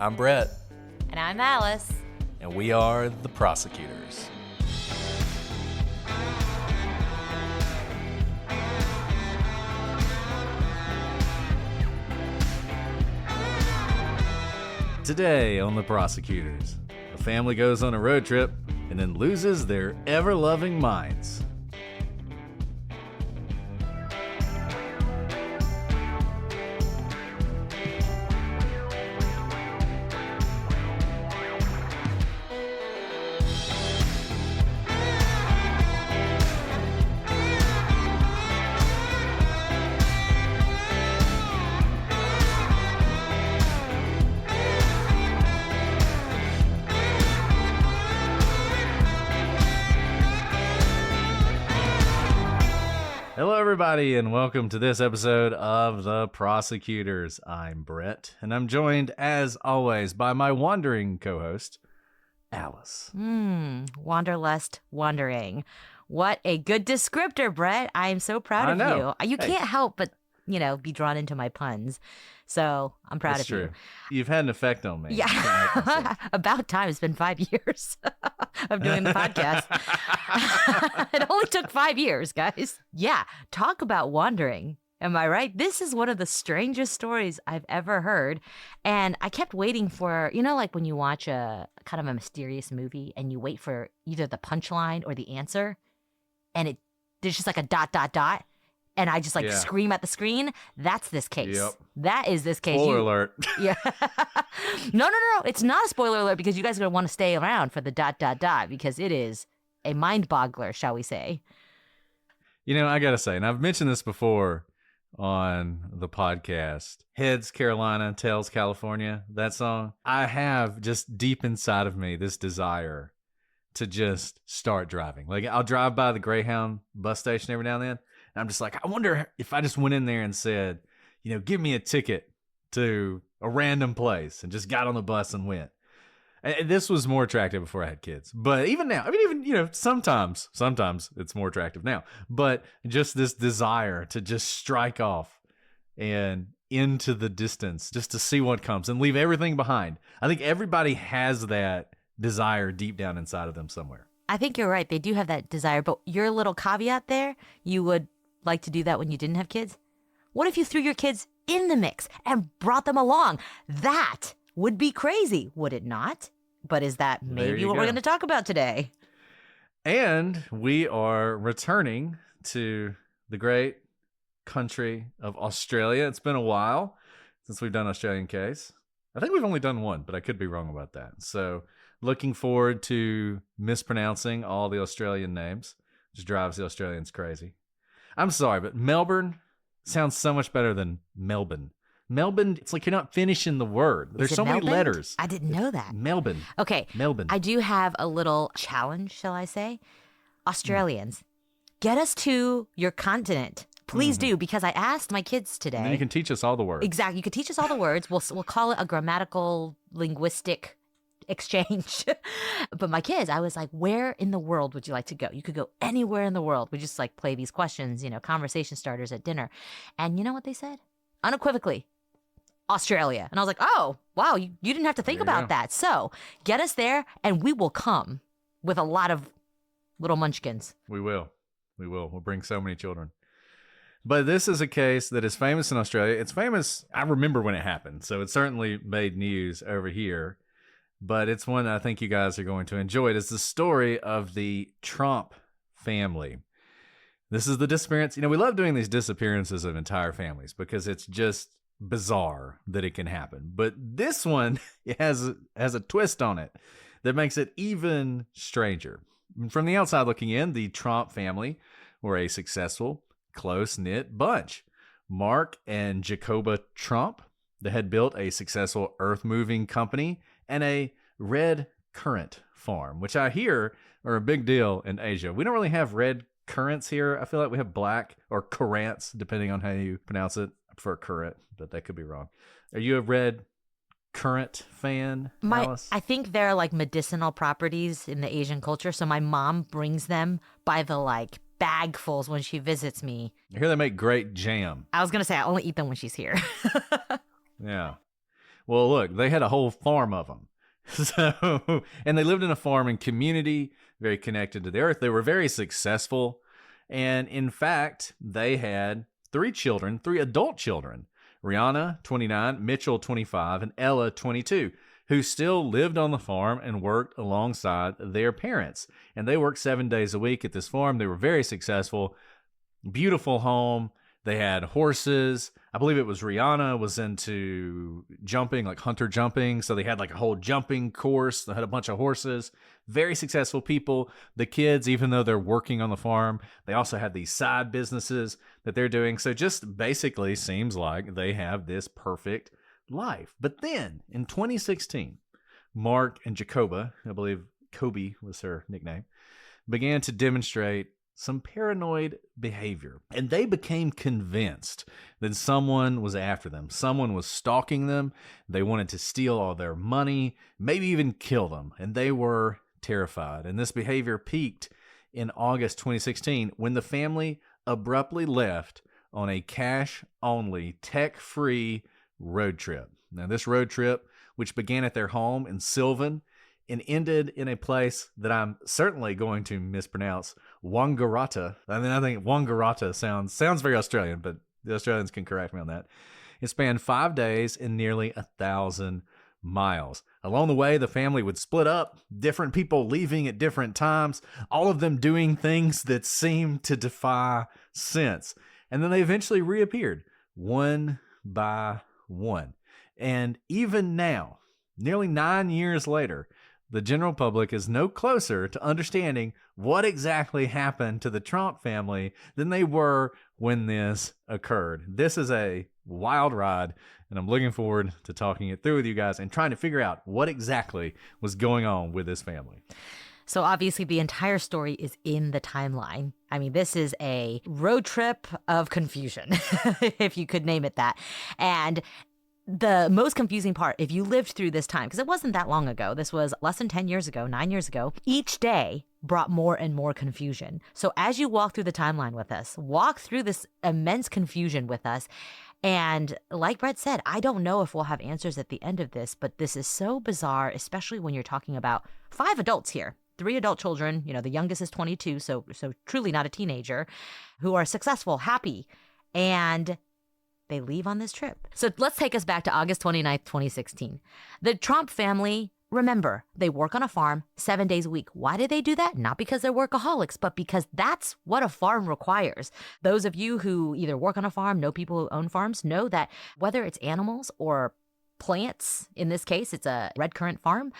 I'm Brett. And I'm Alice. And we are the Prosecutors. Today on the Prosecutors, a family goes on a road trip and then loses their ever-loving minds. Hello, everybody, and welcome to this episode of The Prosecutors. I'm Brett, and I'm joined, as always, by my wandering co-host, Alice. Wanderlust wandering. What a good descriptor, Brett. I am so proud of you. You can't help but, be drawn into my puns. So I'm proud of you. That's true. You've had an effect on me. Yeah. About time. It's been 5 years of doing the podcast. It only took 5 years, guys. Yeah. Talk about wandering. Am I right? This is one of the strangest stories I've ever heard. And I kept waiting for, like when you watch a kind of a mysterious movie and you wait for either the punchline or the answer. And there's just like a ... And I just scream at the screen. That's this case. Yep. That is this case. Spoiler alert. Yeah. No. It's not a spoiler alert because you guys are going to want to stay around for the ... because it is a mind boggler, shall we say. I got to say, and I've mentioned this before on the podcast, Heads Carolina, Tails California, that song. I have just deep inside of me this desire to just start driving. Like I'll drive by the Greyhound bus station every now and then. And I'm just like, I wonder if I just went in there and said, give me a ticket to a random place and just got on the bus and went. And this was more attractive before I had kids. But even now, sometimes it's more attractive now. But just this desire to just strike off and into the distance just to see what comes and leave everything behind. I think everybody has that desire deep down inside of them somewhere. I think you're right. They do have that desire. But your little caveat there, you would like to do that when you didn't have kids? What if you threw your kids in the mix and brought them along? That would be crazy, would it not? But is that maybe what we're going to talk about today? And we are returning to the great country of Australia. It's been a while since we've done Australian case. I think we've only done one, but I could be wrong about that. So looking forward to mispronouncing all the Australian names, which drives the Australians crazy. I'm sorry, but Melbourne sounds so much better than Melbourne. Melbourne, it's like you're not finishing the word. There's so many letters. I didn't know that. Melbourne. Okay. Melbourne. I do have a little challenge, shall I say? Australians, get us to your continent. Please do, because I asked my kids today. And then you can teach us all the words. Exactly. You could teach us all the words. We'll call it a grammatical, linguistic exchange. But my kids, I was like, where in the world would you like to go? You could go anywhere in the world. We just play these questions, conversation starters at dinner. And you know what they said? Unequivocally, Australia. And I was like, oh, wow, you didn't have to think about that. So get us there and we will come with a lot of little munchkins. We will. We'll bring so many children. But this is a case that is famous in Australia. It's famous. I remember when it happened. So it certainly made news over here. But it's one I think you guys are going to enjoy. It is the story of the Tromp family. This is the disappearance. We love doing these disappearances of entire families because it's just bizarre that it can happen. But this one has a twist on it that makes it even stranger. From the outside looking in, the Tromp family were a successful, close-knit bunch. Mark and Jacoba Tromp, they had built a successful earth-moving company and a red currant farm, which I hear are a big deal in Asia. We don't really have red currants here. I feel like we have black or currants, depending on how you pronounce it. I prefer currant, but that could be wrong. Are you a red currant fan, Alice? I think they're like medicinal properties in the Asian culture. So my mom brings them by the bagfuls when she visits me. I hear they make great jam. I was going to say I only eat them when she's here. Yeah. Well, look, they had a whole farm of them. So, and they lived in a farming community, very connected to the earth. They were very successful. And in fact, they had 3 adult children, Rihanna, 29, Mitchell, 25, and Ella, 22, who still lived on the farm and worked alongside their parents. And they worked 7 days a week at this farm. They were very successful, beautiful home. They had horses. I believe it was Rihanna was into jumping, like hunter jumping. So they had like a whole jumping course. They had a bunch of horses. Very successful people. The kids, even though they're working on the farm, they also have these side businesses that they're doing. So just basically seems like they have this perfect life. But then in 2016, Mark and Jacoba, I believe Kobe was her nickname, began to demonstrate some paranoid behavior. And they became convinced that someone was after them. Someone was stalking them. They wanted to steal all their money, maybe even kill them. And they were terrified. And this behavior peaked in August 2016 when the family abruptly left on a cash-only, tech-free road trip. Now, this road trip, which began at their home in Sylvan and ended in a place that I'm certainly going to mispronounce, Wangaratta. I mean, I think Wangaratta sounds very Australian, but the Australians can correct me on that. It spanned 5 days and nearly 1,000 miles. Along the way, the family would split up, different people leaving at different times, all of them doing things that seemed to defy sense. And then they eventually reappeared, one by one. And even now, nearly 9 years later, the general public is no closer to understanding what exactly happened to the Tromp family than they were when this occurred. This is a wild ride, and I'm looking forward to talking it through with you guys and trying to figure out what exactly was going on with this family. So obviously the entire story is in the timeline. I mean, this is a road trip of confusion, if you could name it that. And the most confusing part, if you lived through this time, because it wasn't that long ago, this was less than 10 years ago, 9 years ago, each day brought more and more confusion. So as you walk through the timeline with us, walk through this immense confusion with us. And like Brett said, I don't know if we'll have answers at the end of this, but this is so bizarre, especially when you're talking about 5 adults here. 3 adult children, the youngest is 22, so truly not a teenager, who are successful, happy, and they leave on this trip. So let's take us back to August 29th, 2016. The Tromp family, remember, they work on a farm 7 days a week. Why do they do that? Not because they're workaholics, but because that's what a farm requires. Those of you who either work on a farm, know people who own farms, know that whether it's animals or plants, in this case, it's a red currant farm,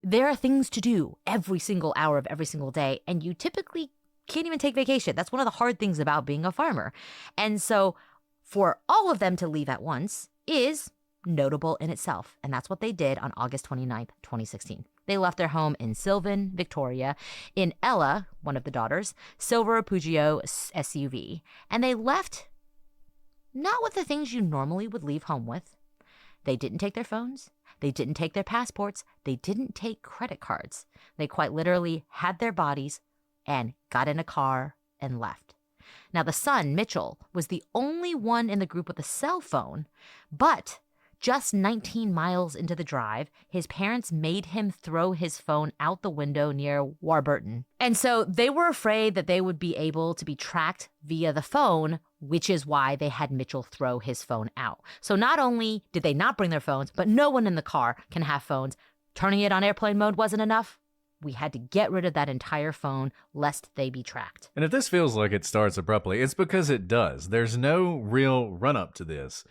there are things to do every single hour of every single day, and you typically can't even take vacation. That's one of the hard things about being a farmer. And so for all of them to leave at once is notable in itself. And that's what they did on August 29th, 2016. They left their home in Sylvan, Victoria, in Ella, one of the daughters, silver Peugeot SUV. And they left not with the things you normally would leave home with. They didn't take their phones. They didn't take their passports. They didn't take credit cards. They quite literally had their bodies and got in a car and left. Now, the son, Mitchell, was the only one in the group with a cell phone, but just 19 miles into the drive, his parents made him throw his phone out the window near Warburton. And so they were afraid that they would be able to be tracked via the phone, which is why they had Mitchell throw his phone out. So not only did they not bring their phones, but no one in the car can have phones. Turning it on airplane mode wasn't enough. We had to get rid of that entire phone lest they be tracked. And if this feels like it starts abruptly, it's because it does. There's no real run-up to this.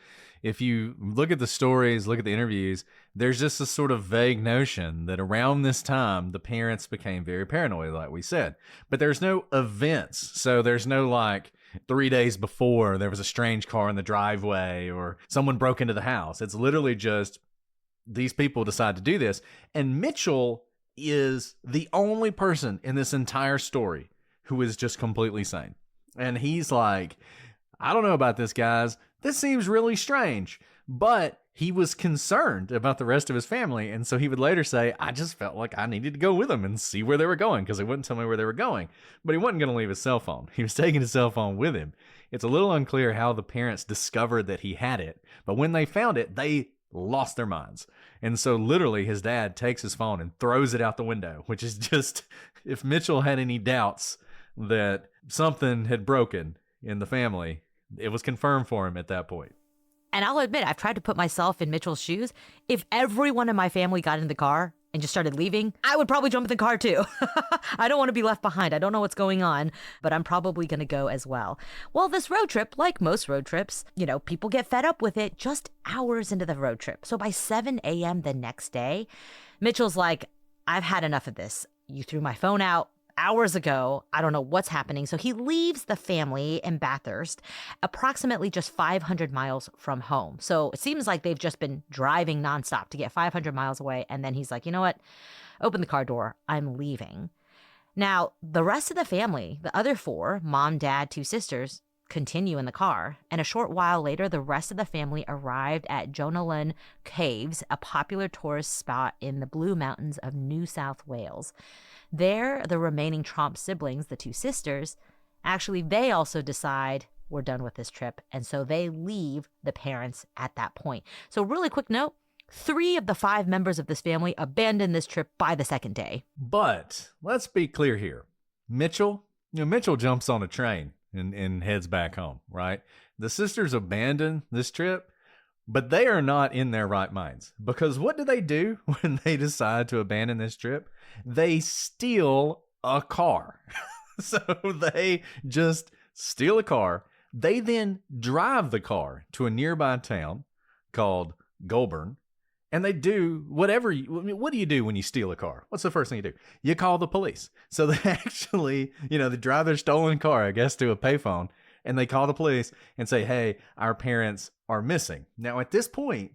If you look at the stories, look at the interviews, there's just this sort of vague notion that around this time, the parents became very paranoid, like we said. But there's no events. So there's no 3 days before there was a strange car in the driveway or someone broke into the house. It's literally just these people decide to do this. And Mitchell is the only person in this entire story who is just completely sane. And he's like, I don't know about this, guys. This seems really strange. But he was concerned about the rest of his family. And so he would later say, I just felt like I needed to go with them and see where they were going because they wouldn't tell me where they were going. But he wasn't going to leave his cell phone. He was taking his cell phone with him. It's a little unclear how the parents discovered that he had it. But when they found it, they lost their minds. And so literally his dad takes his phone and throws it out the window, which is just, if Mitchell had any doubts that something had broken in the family, it was confirmed for him at that point. And I'll admit, I've tried to put myself in Mitchell's shoes. If everyone in my family got in the car and just started leaving, I would probably jump in the car too. I don't want to be left behind. I don't know what's going on, but I'm probably going to go as well. Well, this road trip, like most road trips, people get fed up with it just hours into the road trip. So by 7 a.m. the next day, Mitchell's like, I've had enough of this. You threw my phone out hours ago. I don't know what's happening. So he leaves the family in Bathurst, approximately just 500 miles from home. So it seems like they've just been driving nonstop to get 500 miles away. And then he's like, you know what? Open the car door. I'm leaving. Now, the rest of the family, the other four, mom, dad, two sisters, continue in the car. And a short while later, the rest of the family arrived at Jonalyn Caves, a popular tourist spot in the Blue Mountains of New South Wales. There, the remaining Tromp siblings, the two sisters, actually, they also decide we're done with this trip. And so they leave the parents at that point. So really quick note, 3 of the 5 members of this family abandon this trip by the second day. But let's be clear here. Mitchell jumps on a train and heads back home, right? The sisters abandon this trip, but they are not in their right minds. Because what do when they decide to abandon this trip? They steal a car. So they just steal a car. They then drive the car to a nearby town called Goulburn. And they do what do you do when you steal a car? What's the first thing you do? You call the police. So they actually, they drive their stolen car, I guess, to a payphone, and they call the police and say, hey, our parents are missing. Now, at this point,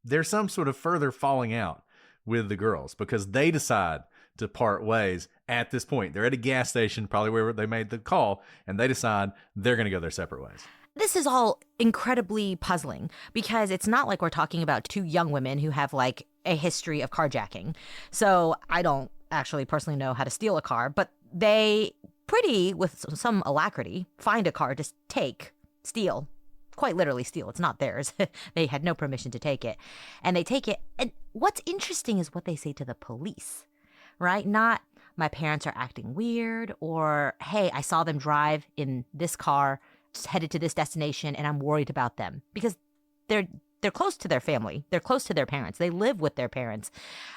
there's some sort of further falling out with the girls because they decide to part ways at this point. They're at a gas station, probably where they made the call, and they decide they're going to go their separate ways. This is all incredibly puzzling because it's not like we're talking about 2 young women who have like a history of carjacking. So I don't actually personally know how to steal a car, but they with some alacrity, find a car to steal, quite literally steal. It's not theirs. They had no permission to take it. And they take it. And what's interesting is what they say to the police, right? Not my parents are acting weird or, hey, I saw them drive in this car headed to this destination and I'm worried about them because they're close to their family. They're close to their parents. They live with their parents.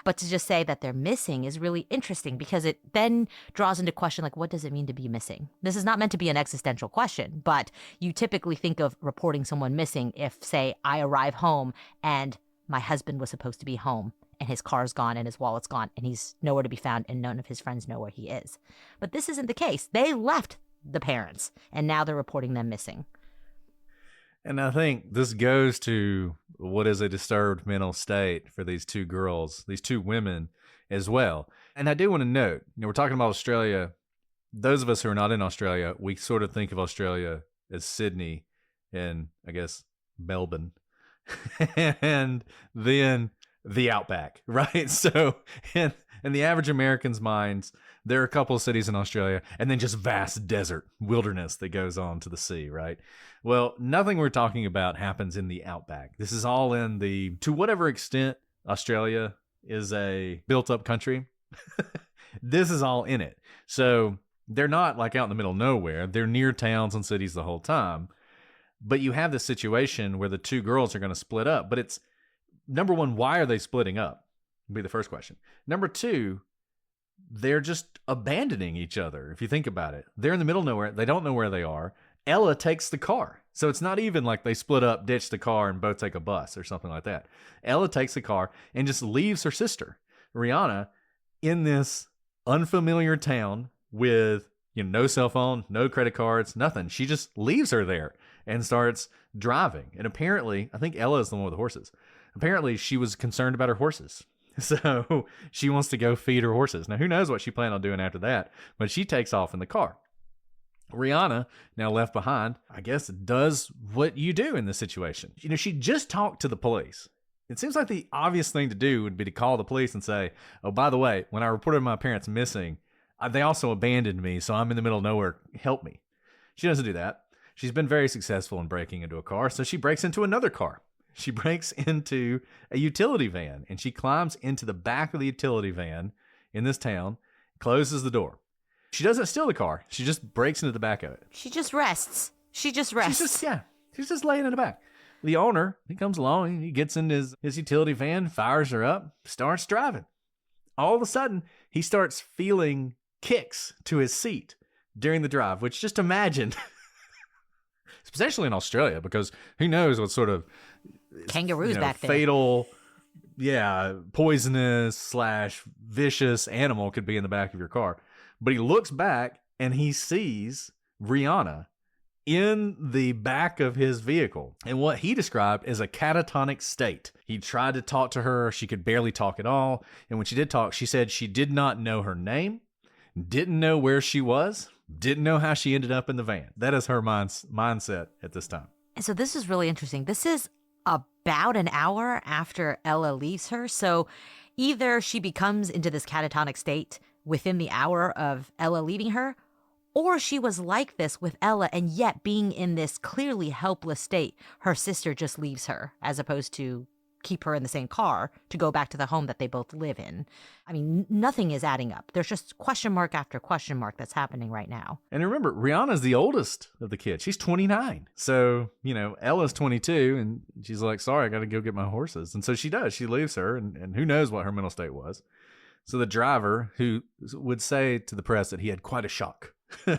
But to just say that they're missing is really interesting because it then draws into question, like, what does it mean to be missing? This is not meant to be an existential question, but you typically think of reporting someone missing if, say, I arrive home and my husband was supposed to be home and his car's gone and his wallet's gone and he's nowhere to be found and none of his friends know where he is. But this isn't the case. They left the parents and now they're reporting them missing. And I think this goes to what is a disturbed mental state for these 2 girls, these 2 women as well. And I do want to note, we're talking about Australia. Those of us who are not in Australia, we sort of think of Australia as Sydney and, I guess, Melbourne. And then the outback, right? So in the average American's minds, there are a couple of cities in Australia and then just vast desert wilderness that goes on to the sea, right? Well, nothing we're talking about happens in the outback. This is all to whatever extent Australia is a built up country, this is all in it. So they're not like out in the middle of nowhere. They're near towns and cities the whole time. But you have this situation where the 2 girls are going to split up. But it's, number one, why are they splitting up? Would be the first question. Number 2, they're just abandoning each other. If you think about it, they're in the middle of nowhere. They don't know where they are. Ella takes the car. So it's not even like they split up, ditch the car, and both take a bus or something like that. Ella takes the car and just leaves her sister, Rihanna, in this unfamiliar town with no cell phone, no credit cards, nothing. She just leaves her there and starts driving. And apparently, I think Ella is the one with the horses. Apparently, she was concerned about her horses. So she wants to go feed her horses. Now, who knows what she planned on doing after that, but she takes off in the car. Rihanna, now left behind, I guess, does what you do in this situation. She just talked to the police. It seems like the obvious thing to do would be to call the police and say, oh, by the way, when I reported my parents missing, they also abandoned me, so I'm in the middle of nowhere. Help me. She doesn't do that. She's been very successful in breaking into a car, so she breaks into another car. she breaks into a utility van and she climbs into the back of the utility van in this town, closes the door. She doesn't steal the car. She just breaks into the back of it. She just rests. She's just laying in the back. The owner, he comes along, he gets in his utility van, fires her up, starts driving. All of a sudden, he starts feeling kicks to his seat during the drive, which just imagine, especially in Australia, because who knows what sort of kangaroos back there. Fatal, poisonous / vicious animal could be in the back of your car. But he looks back and he sees Rihanna in the back of his vehicle in what he described as a catatonic state. He tried to talk to her. She could barely talk at all. And when she did talk, she said she did not know her name, didn't know where she was, didn't know how she ended up in the van. That is her mindset at this time. And so this is really interesting. This is about an hour after Ella leaves her. So either she becomes into this catatonic state within the hour of Ella leaving her, or she was like this with Ella, and yet being in this clearly helpless state, her sister just leaves her, as opposed to keep her in the same car to go back to the home that they both live in. I mean, nothing is adding up. There's just question mark after question mark that's happening right now. And remember, Rihanna's the oldest of the kids. She's 29. So, Ella's 22, and she's like, sorry, I got to go get my horses. And so she does. She leaves her, and who knows what her mental state was. So the driver, who would say to the press that he had quite a shock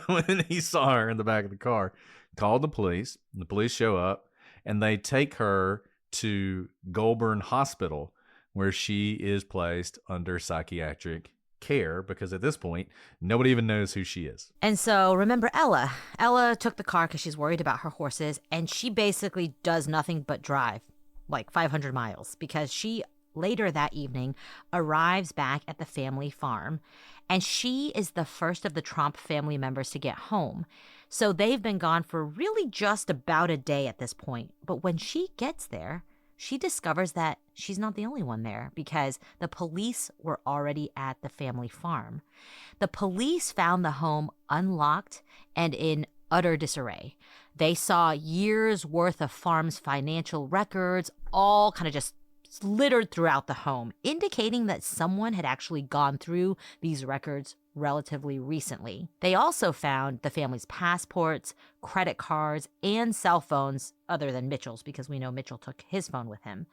when he saw her in the back of the car, called the police. The police show up, and they take her to Goulburn Hospital, where she is placed under psychiatric care, because at this point, nobody even knows who she is. And so remember Ella. Ella took the car because she's worried about her horses, and she basically does nothing but drive like 500 miles because she later that evening arrives back at the family farm, and she is the first of the Tromp family members to get home. So they've been gone for really just about a day at this point. But when she gets there, she discovers that she's not the only one there because the police were already at the family farm. The police found the home unlocked and in utter disarray. They saw years worth of farm's financial records, all kind of just littered throughout the home, indicating that someone had actually gone through these records relatively recently. They also found the family's passports, credit cards, and cell phones other than Mitchell's, because we know Mitchell took his phone with him.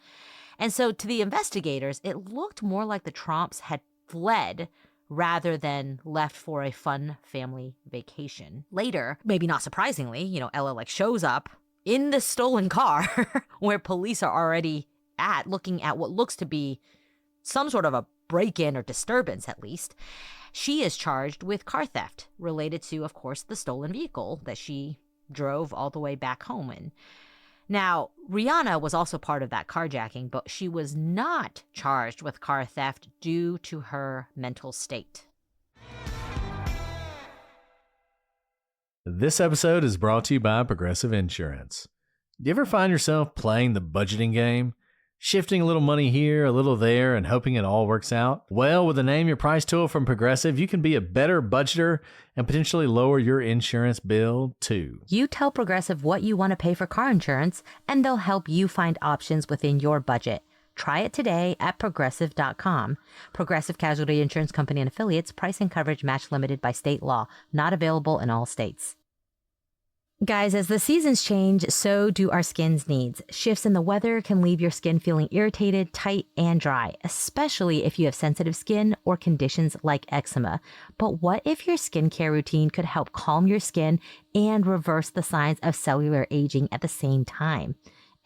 And so to the investigators, it looked more like the Tromps had fled rather than left for a fun family vacation. Later, maybe not surprisingly, Ella shows up in the stolen car where police are already at, looking at what looks to be some sort of a break-in or disturbance at least. She is charged with car theft related to, of course, the stolen vehicle that she drove all the way back home in. Now, Rihanna was also part of that carjacking, but she was not charged with car theft due to her mental state. This episode is brought to you by Progressive Insurance. Do you ever find yourself playing the budgeting game? Shifting a little money here, a little there, and hoping it all works out? Well, with the Name Your Price tool from Progressive, you can be a better budgeter and potentially lower your insurance bill, too. You tell Progressive what you want to pay for car insurance, and they'll help you find options within your budget. Try it today at Progressive.com. Progressive Casualty Insurance Company and Affiliates. Price and coverage match limited by state law. Not available in all states. Guys, as the seasons change, so do our skin's needs. Shifts in the weather can leave your skin feeling irritated, tight, and dry, especially if you have sensitive skin or conditions like eczema. But what if your skincare routine could help calm your skin and reverse the signs of cellular aging at the same time?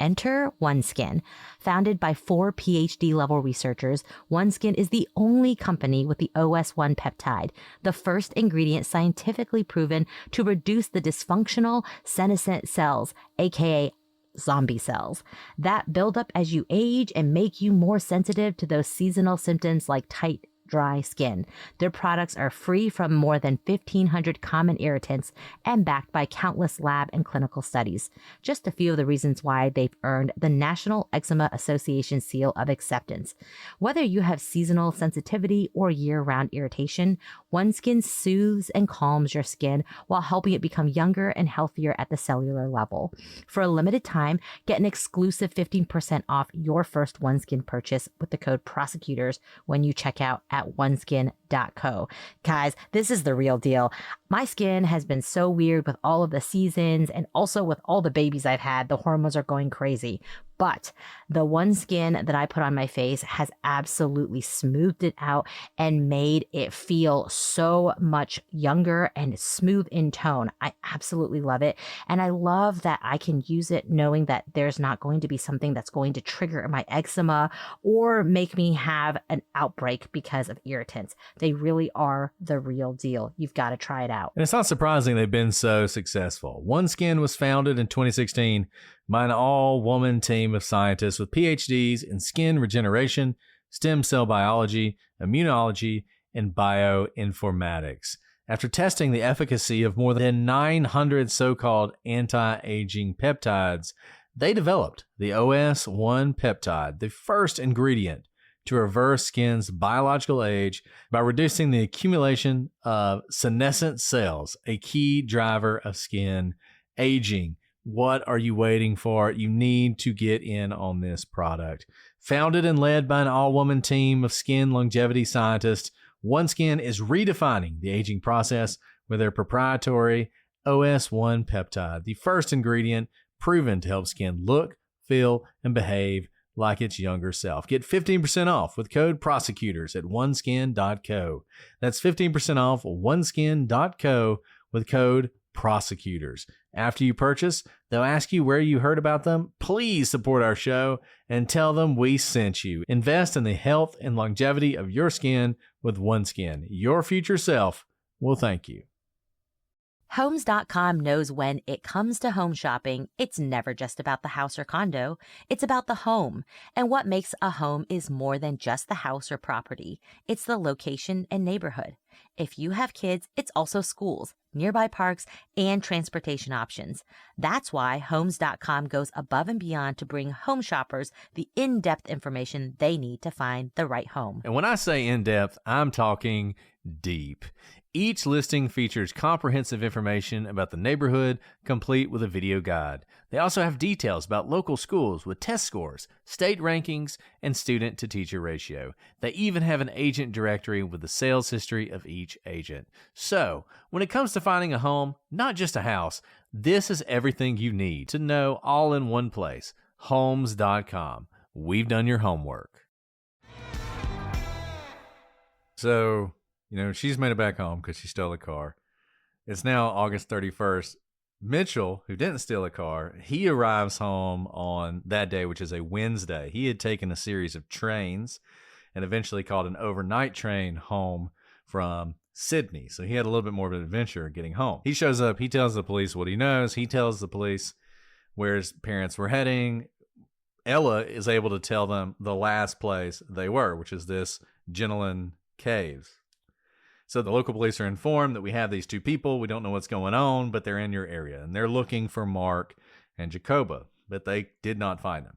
Enter OneSkin. Founded by 4 PhD-level researchers, OneSkin is the only company with the OS1 peptide, the first ingredient scientifically proven to reduce the dysfunctional senescent cells, aka zombie cells, that build up as you age and make you more sensitive to those seasonal symptoms like tight, dry skin. Their products are free from more than 1,500 common irritants and backed by countless lab and clinical studies. Just a few of the reasons why they've earned the National Eczema Association seal of acceptance. Whether you have seasonal sensitivity or year-round irritation, OneSkin soothes and calms your skin while helping it become younger and healthier at the cellular level. For a limited time, get an exclusive 15% off your first OneSkin purchase with the code PROSECUTORS when you check out at oneskin.co. Guys, this is the real deal. My skin has been so weird with all of the seasons and also with all the babies I've had. The hormones are going crazy. But the OneSkin that I put on my face has absolutely smoothed it out and made it feel so much younger and smooth in tone. I absolutely love it. And I love that I can use it knowing that there's not going to be something that's going to trigger my eczema or make me have an outbreak because of irritants. They really are the real deal. You've got to try it out. And it's not surprising they've been so successful. OneSkin was founded in 2016 by an all-woman team of scientists with PhDs in skin regeneration, stem cell biology, immunology, and bioinformatics. After testing the efficacy of more than 900 so-called anti-aging peptides, they developed the OS1 peptide, the first ingredient to reverse skin's biological age by reducing the accumulation of senescent cells, a key driver of skin aging. What are you waiting for? You need to get in on this product. Founded and led by an all-woman team of skin longevity scientists, OneSkin is redefining the aging process with their proprietary OS1 peptide, the first ingredient proven to help skin look, feel, and behave like its younger self. Get 15% off with code PROSECUTORS at oneskin.co. That's 15% off oneskin.co with code PROSECUTORS. After you purchase, they'll ask you where you heard about them. Please support our show and tell them we sent you. Invest in the health and longevity of your skin with OneSkin. Your future self will thank you. Homes.com knows when it comes to home shopping, it's never just about the house or condo. It's about the home. And what makes a home is more than just the house or property. It's the location and neighborhood. If you have kids, it's also schools, nearby parks, and transportation options. That's why Homes.com goes above and beyond to bring home shoppers the in-depth information they need to find the right home. And when I say in-depth, I'm talking deep. Each listing features comprehensive information about the neighborhood, complete with a video guide. They also have details about local schools with test scores, state rankings, and student-to-teacher ratio. They even have an agent directory with the sales history of each agent. So, when it comes to finding a home, not just a house, this is everything you need to know all in one place. Homes.com. We've done your homework. So, she's made it back home because she stole a car. It's now August 31st. Mitchell, who didn't steal a car, he arrives home on that day, which is a Wednesday. He had taken a series of trains and eventually caught an overnight train home from Sydney. So he had a little bit more of an adventure getting home. He shows up. He tells the police what he knows. He tells the police where his parents were heading. Ella is able to tell them the last place they were, which is this Gentleman Caves. So the local police are informed that we have these two people. We don't know what's going on, but they're in your area. And they're looking for Mark and Jacoba, but they did not find them.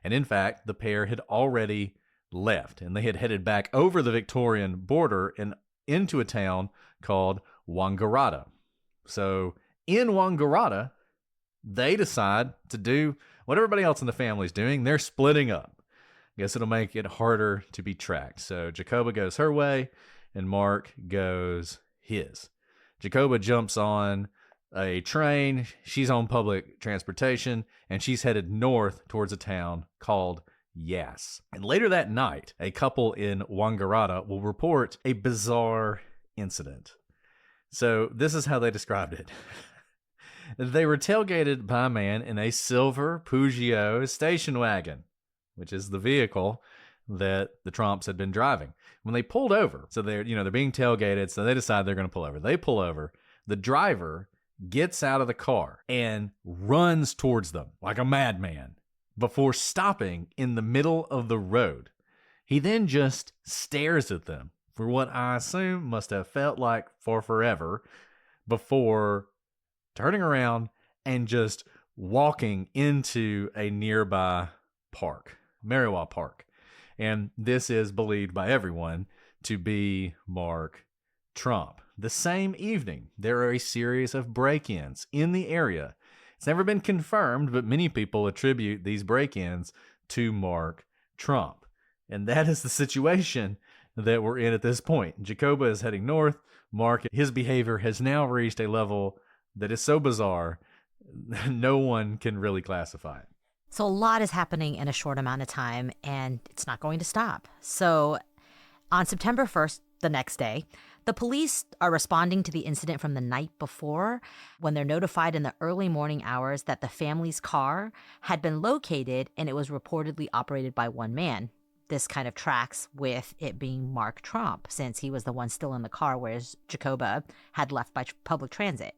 And in fact, the pair had already left, and they had headed back over the Victorian border and into a town called Wangaratta. So in Wangaratta, they decide to do what everybody else in the family is doing. They're splitting up. Guess it'll make it harder to be tracked. So Jacoba goes her way, and Mark goes his. Jacoba jumps on a train. She's on public transportation, and she's headed north towards a town called Yass. And later that night, a couple in Wangaratta will report a bizarre incident. So this is how they described it. They were tailgated by a man in a silver Peugeot station wagon, which is the vehicle that the Tromps had been driving. When they pulled over, so they're being tailgated, so they decide they're going to pull over. They pull over. The driver gets out of the car and runs towards them like a madman before stopping in the middle of the road. He then just stares at them for what I assume must have felt like for forever before turning around and just walking into a nearby park, Merriwa Park. And this is believed by everyone to be Mark Tromp. The same evening, there are a series of break-ins in the area. It's never been confirmed, but many people attribute these break-ins to Mark Tromp. And that is the situation that we're in at this point. Jacoba is heading north. Mark, his behavior has now reached a level that is so bizarre, no one can really classify it. So a lot is happening in a short amount of time, and it's not going to stop. So on September 1st, the next day, the police are responding to the incident from the night before when they're notified in the early morning hours that the family's car had been located and it was reportedly operated by one man. This kind of tracks with it being Mark Tromp, since he was the one still in the car, whereas Jacoba had left by public transit.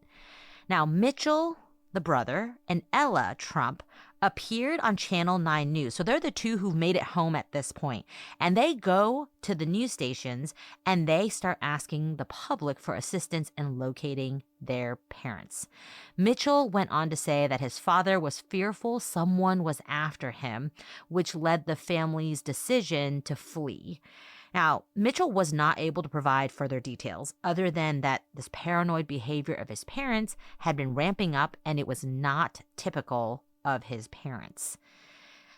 Now, Mitchell, the brother, and Ella Tromp appeared on Channel 9 News. So they're the two who've made it home at this point. And they go to the news stations and they start asking the public for assistance in locating their parents. Mitchell went on to say that his father was fearful someone was after him, which led the family's decision to flee. Now, Mitchell was not able to provide further details other than that this paranoid behavior of his parents had been ramping up and it was not typical of his parents.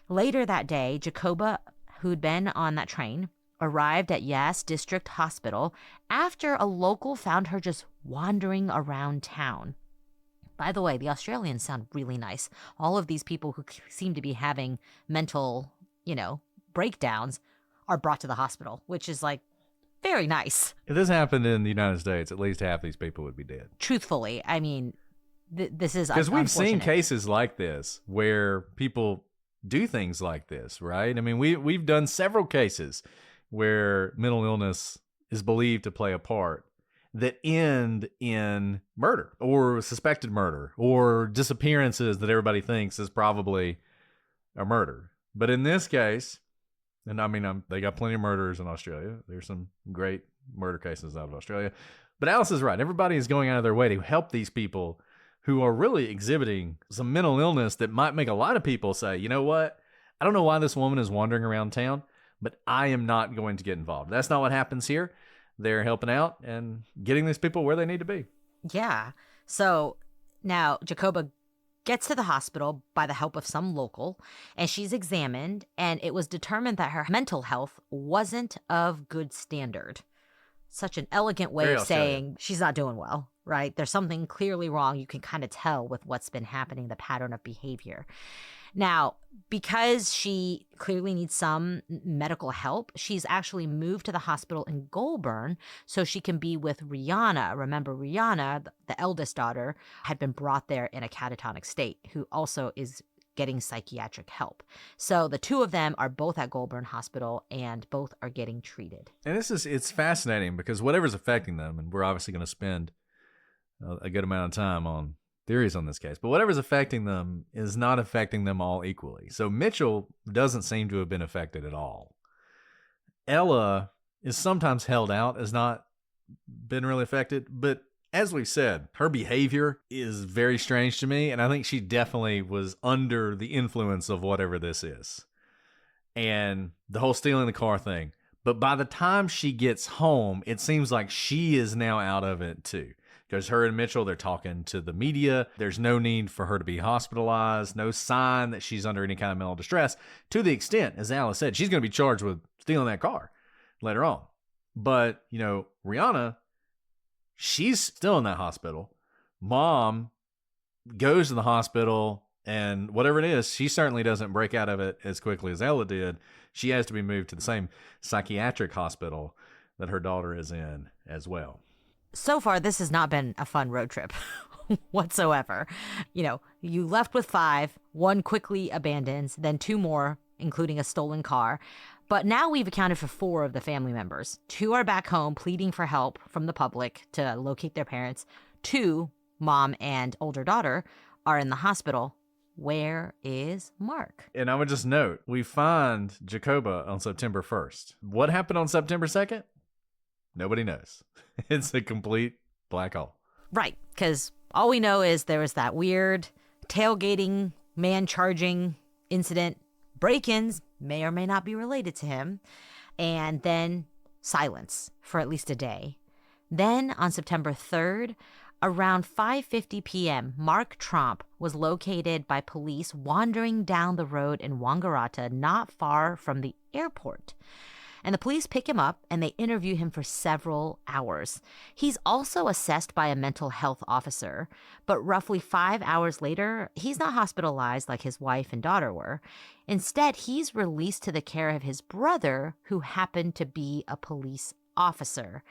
Later that day, Jacoba, who'd been on that train, arrived at Yass District Hospital after a local found her just wandering around town. By the way, the Australians sound really nice. All of these people who seem to be having mental, breakdowns are brought to the hospital, which is like very nice. If this happened in the United States, at least half these people would be dead. Truthfully, I mean, this is because we've seen unfortunate. cases like this where people do things like this, right? I mean, we've done several cases where mental illness is believed to play a part that end in murder or suspected murder or disappearances that everybody thinks is probably a murder. But in this case, and I mean, they got plenty of murders in Australia. There's some great murder cases out of Australia. But Alice is right. Everybody is going out of their way to help these people who are really exhibiting some mental illness that might make a lot of people say, you know what? I don't know why this woman is wandering around town, but I am not going to get involved. That's not what happens here. They're helping out and getting these people where they need to be. Yeah. So now Jacoba gets to the hospital by the help of some local, and she's examined, and it was determined that her mental health wasn't of good standard. Such an elegant way of saying she's not doing well, right? There's something clearly wrong. You can kind of tell with what's been happening, the pattern of behavior. Now, because she clearly needs some medical help, she's actually moved to the hospital in Goulburn so she can be with Rihanna. Remember, Rihanna, the eldest daughter, had been brought there in a catatonic state, who also is getting psychiatric help. So the two of them are both at Goulburn Hospital and both are getting treated. And it's fascinating because whatever's affecting them, and we're obviously going to spend a good amount of time on theories on this case, but whatever's affecting them is not affecting them all equally. So Mitchell doesn't seem to have been affected at all. Ella is sometimes held out as not been really affected, but as we've said, her behavior is very strange to me, and I think she definitely was under the influence of whatever this is. And the whole stealing the car thing. But by the time she gets home, it seems like she is now out of it too. Because her and Mitchell, they're talking to the media. There's no need for her to be hospitalized, no sign that she's under any kind of mental distress, to the extent, as Alice said, she's going to be charged with stealing that car later on. But, Rihanna, she's still in that hospital. Mom goes to the hospital, and whatever it is, she certainly doesn't break out of it as quickly as Ella did. She has to be moved to the same psychiatric hospital that her daughter is in as well. So far, this has not been a fun road trip whatsoever. You left with 5, 1 quickly abandons, then 2 more, including a stolen car. But now we've accounted for 4 of the family members. 2 are back home pleading for help from the public to locate their parents. 2, mom and older daughter, are in the hospital. where is Mark? And I would just note, we find Jacoba on September 1st. What happened on September 2nd? Nobody knows. It's a complete black hole. Right, because all we know is there was that weird tailgating, man charging incident. Break-ins may or may not be related to him. And then silence for at least a day. Then on September 3rd, around 5:50 p.m., Mark Tromp was located by police wandering down the road in Wangaratta, not far from the airport. And the police pick him up and they interview him for several hours. He's also assessed by a mental health officer, but roughly 5 hours later, he's not hospitalized like his wife and daughter were. Instead, he's released to the care of his brother, who happened to be a police officer.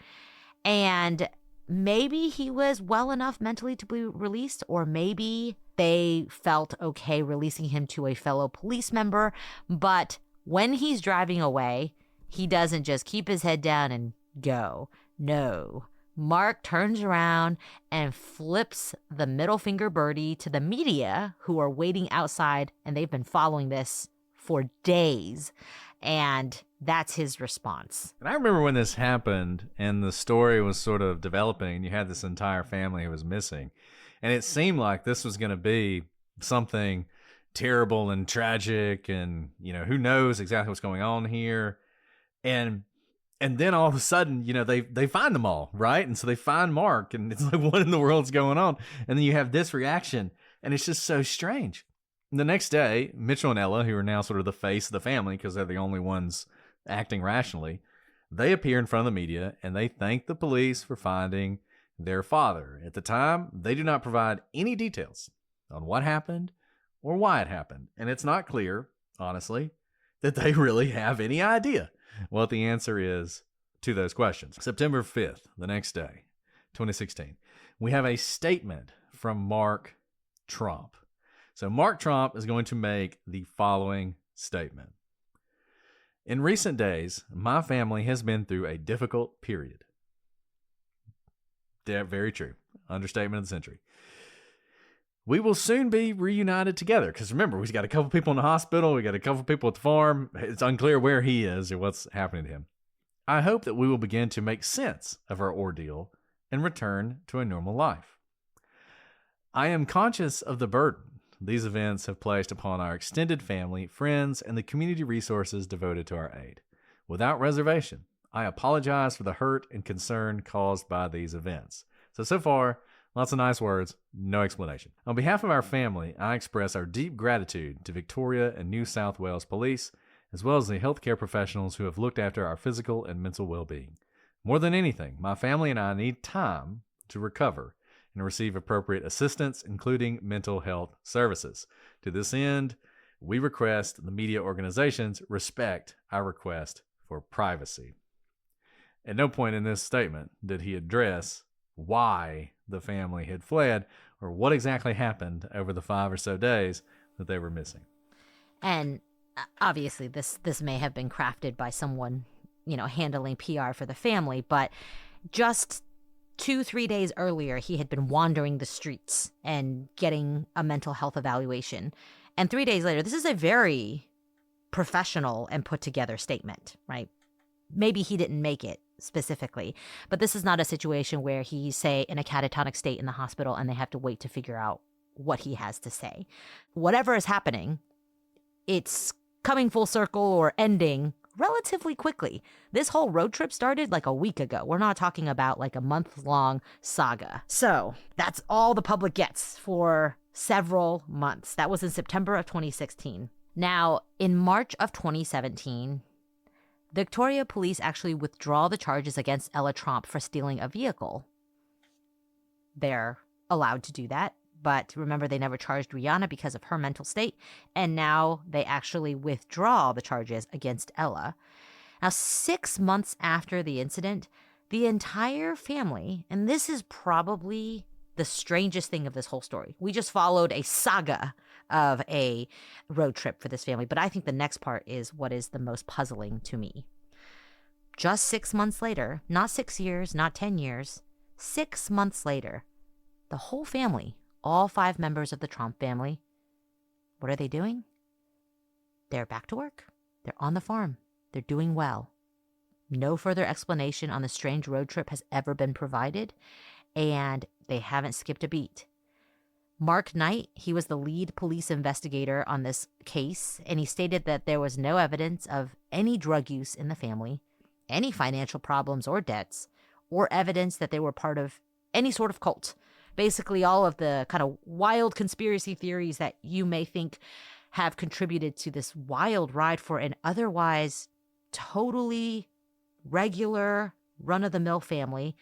And maybe he was well enough mentally to be released, or maybe they felt okay releasing him to a fellow police member. But when he's driving away, he doesn't just keep his head down and go. No. Mark turns around and flips the middle finger birdie to the media, who are waiting outside, and they've been following this for days. And that's his response. And I remember when this happened and the story was sort of developing, and you had this entire family who was missing. And it seemed like this was going to be something terrible and tragic, and, you know, who knows exactly what's going on here. And then all of a sudden, you know, they find them all, right? And so they find Mark, and it's like, what in the world's going on? And then you have this reaction, and it's just so strange. And the next day, Mitchell and Ella, who are now sort of the face of the family because they're the only ones acting rationally, they appear in front of the media and they thank the police for finding their father. At the time, they do not provide any details on what happened or why it happened. And it's not clear, honestly, that they really have any idea what the answer is to those questions. September 5th, the next day, 2016, we have a statement from Mark Tromp. So Mark Tromp is going to make the following statement. In recent days, my family has been through a difficult period. Yeah, very true. Understatement of the century. We will soon be reunited together. Because remember, we've got a couple people in the hospital. We got a couple people at the farm. It's unclear where he is or what's happening to him. I hope that we will begin to make sense of our ordeal and return to a normal life. I am conscious of the burden these events have placed upon our extended family, friends, and the community resources devoted to our aid. Without reservation, I apologize for the hurt and concern caused by these events. So far, lots of nice words, no explanation. On behalf of our family, I express our deep gratitude to Victoria and New South Wales Police, as well as the healthcare professionals who have looked after our physical and mental well-being. More than anything, my family and I need time to recover and receive appropriate assistance, including mental health services. To this end, we request the media organizations respect our request for privacy. At no point in this statement did he address why the family had fled or what exactly happened over the 5 or so days that they were missing. And obviously this may have been crafted by someone, you know, handling PR for the family, but just 2-3 days earlier, he had been wandering the streets and getting a mental health evaluation. And 3 days later, this is a very professional and put together statement, right? Maybe he didn't make it specifically, but this is not a situation where he's, say, in a catatonic state in the hospital and they have to wait to figure out what he has to say. Whatever is happening, it's coming full circle or ending relatively quickly. This whole road trip started like a week ago. We're not talking about like a month-long saga. So that's all the public gets for several months. That was in September of 2016. Now, in March of 2017, Victoria police actually withdraw the charges against Ella Tromp for stealing a vehicle. They're allowed to do that. But remember, they never charged Rihanna because of her mental state. And now they actually withdraw the charges against Ella. Now, 6 months after the incident, the entire family, and this is probably the strangest thing of this whole story. We just followed a saga of a road trip for this family. But I think the next part is what is the most puzzling to me. Just 6 months later, not 6 years, not 10 years, 6 months later, the whole family, all 5 members of the Tromp family, What are they doing? They're back to work. They're on the farm. They're doing well. No further explanation on the strange road trip has ever been provided, and they haven't skipped a beat. Mark Knight, he was the lead police investigator on this case, and he stated that there was no evidence of any drug use in the family, any financial problems or debts, or evidence that they were part of any sort of cult. Basically, all of the kind of wild conspiracy theories that you may think have contributed to this wild ride for an otherwise totally regular, run-of-the-mill family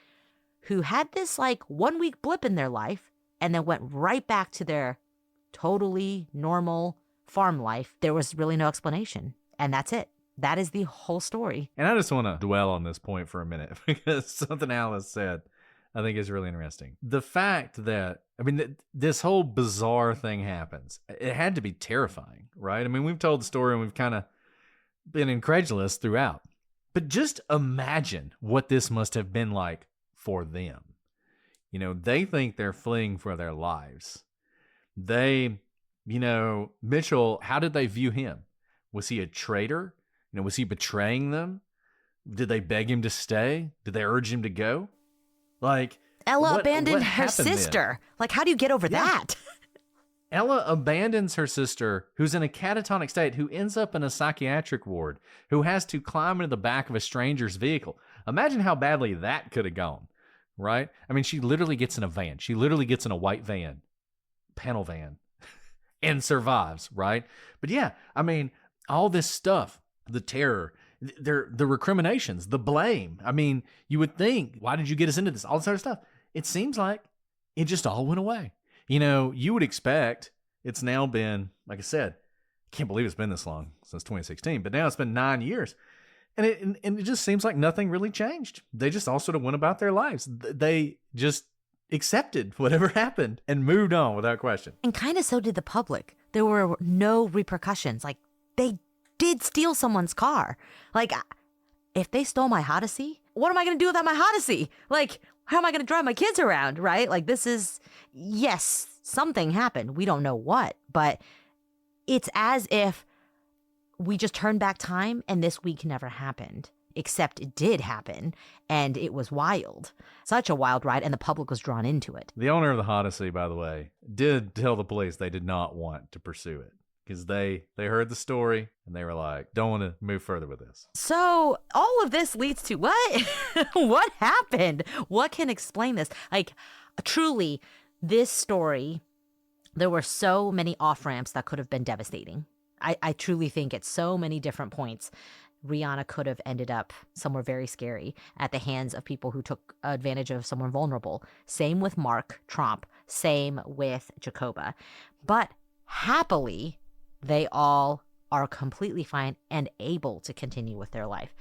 who had this like 1 week blip in their life and then went right back to their totally normal farm life. There was really no explanation. And that's it. That is the whole story. And I just want to dwell on this point for a minute because something Alice said I think is really interesting. The fact that, I mean, this whole bizarre thing happens. It had to be terrifying, right? I mean, we've told the story and we've kind of been incredulous throughout. But just imagine what this must have been like for them. You know, they think they're fleeing for their lives. They, you know, Mitchell, how did they view him? Was he a traitor? You know, was he betraying them? Did they beg him to stay? Did they urge him to go? Like, Ella what abandoned her happened then? sister. Like, how do you get over that? Ella abandons her sister, who's in a catatonic state, who ends up in a psychiatric ward, who has to climb into the back of a stranger's vehicle. Imagine how badly that could have gone, right? I mean, she literally gets in a van. She literally gets in a white van, panel van, and survives, right? But yeah, I mean, all this stuff, the terror, the recriminations, the blame. I mean, you would think, why did you get us into this? All this other stuff. It seems like it just all went away. You know, you would expect, it's now been, like I said, I can't believe it's been this long, since 2016, but now it's been 9 years. And it just seems like nothing really changed. They just all sort of went about their lives. They just accepted whatever happened and moved on without question. And kind of so did the public. There were no repercussions. Like, they did steal someone's car. Like, if they stole my Odyssey, what am I going to do without my Odyssey? Like, how am I going to drive my kids around, right? Like, this is, yes, something happened. We don't know what, but it's as if we just turned back time and this week never happened, except it did happen and it was wild. Such a wild ride, and the public was drawn into it. The owner of the Odyssey, by the way, did tell the police they did not want to pursue it because they heard the story and they were like, don't want to move further with this. So all of this leads to what? What happened? What can explain this? Like, truly, this story, there were so many off-ramps that could have been devastating. I truly think at so many different points, Rihanna could have ended up somewhere very scary at the hands of people who took advantage of someone vulnerable. Same with Mark Tromp. Same with Jacoba. But happily, they all are completely fine and able to continue with their life.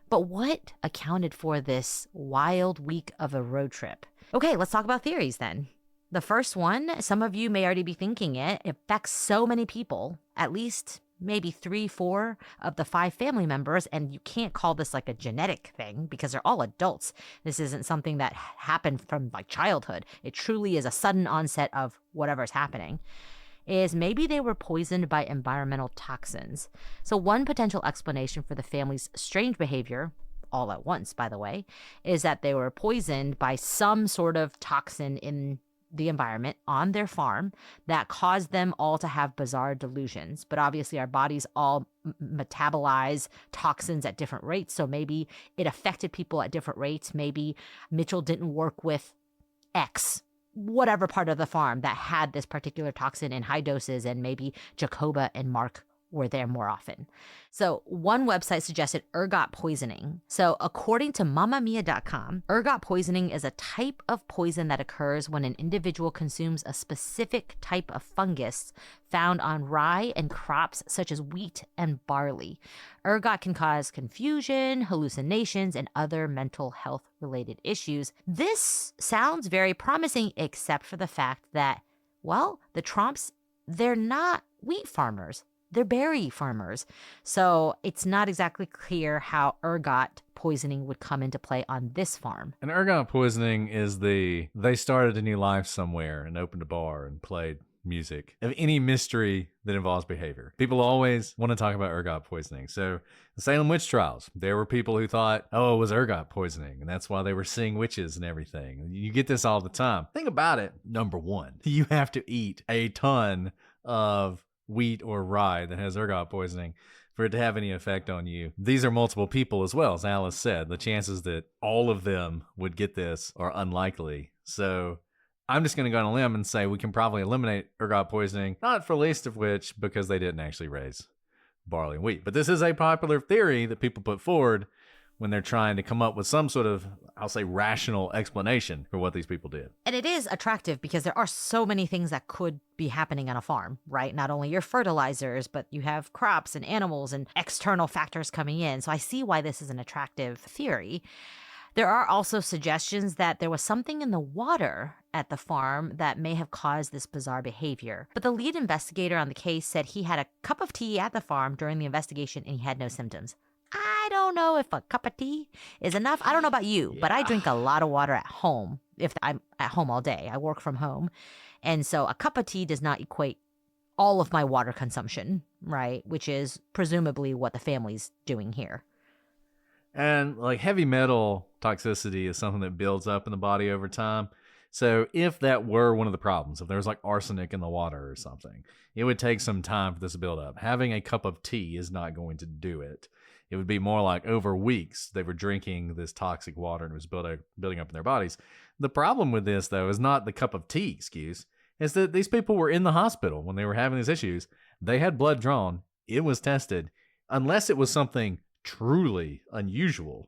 But what accounted for this wild week of a road trip? Okay, let's talk about theories then. The first one, some of you may already be thinking it affects so many people, at least maybe 3-4 of the 5 family members, and you can't call this like a genetic thing because they're all adults. This isn't something that happened from like childhood. It truly is a sudden onset of whatever's happening. Is maybe they were poisoned by environmental toxins. So one potential explanation for the family's strange behavior, all at once, by the way, is that they were poisoned by some sort of toxin in the environment on their farm that caused them all to have bizarre delusions. But obviously our bodies all metabolize toxins at different rates. So maybe it affected people at different rates. Maybe Mitchell didn't work with X, whatever part of the farm that had this particular toxin in high doses, and maybe Jacoba and Mark were there more often. So one website suggested ergot poisoning. So according to mamamia.com, ergot poisoning is a type of poison that occurs when an individual consumes a specific type of fungus found on rye and crops such as wheat and barley. Ergot can cause confusion, hallucinations, and other mental health related issues. This sounds very promising, except for the fact that, well, the Tromps, they're not wheat farmers. They're berry farmers. So it's not exactly clear how ergot poisoning would come into play on this farm. And ergot poisoning is they started a new life somewhere and opened a bar and played music of any mystery that involves behavior. People always want to talk about ergot poisoning. So the Salem witch trials, there were people who thought, oh, it was ergot poisoning, and that's why they were seeing witches and everything. You get this all the time. Think about it. Number one, you have to eat a ton of wheat or rye that has ergot poisoning for it to have any effect on you. These are multiple people as well, as Alice said. The chances that all of them would get this are unlikely. So I'm just going to go on a limb and say we can probably eliminate ergot poisoning, not for least of which because they didn't actually raise barley and wheat. But this is a popular theory that people put forward when they're trying to come up with some sort of, I'll say, rational explanation for what these people did. And it is attractive because there are so many things that could be happening on a farm, right? Not only your fertilizers, but you have crops and animals and external factors coming in. So I see why this is an attractive theory. There are also suggestions that there was something in the water at the farm that may have caused this bizarre behavior. But the lead investigator on the case said he had a cup of tea at the farm during the investigation and he had no symptoms. I don't know if a cup of tea is enough. I don't know about you, but I drink a lot of water at home if I'm at home all day. I work from home. And so a cup of tea does not equate all of my water consumption, right? Which is presumably what the family's doing here. And like heavy metal toxicity is something that builds up in the body over time. So if that were one of the problems, if there was like arsenic in the water or something, it would take some time for this to build up. Having a cup of tea is not going to do it. It would be more like over weeks they were drinking this toxic water and it was building up in their bodies. The problem with this, though, is not the cup of tea excuse. It's that these people were in the hospital when they were having these issues. They had blood drawn. It was tested. Unless it was something truly unusual,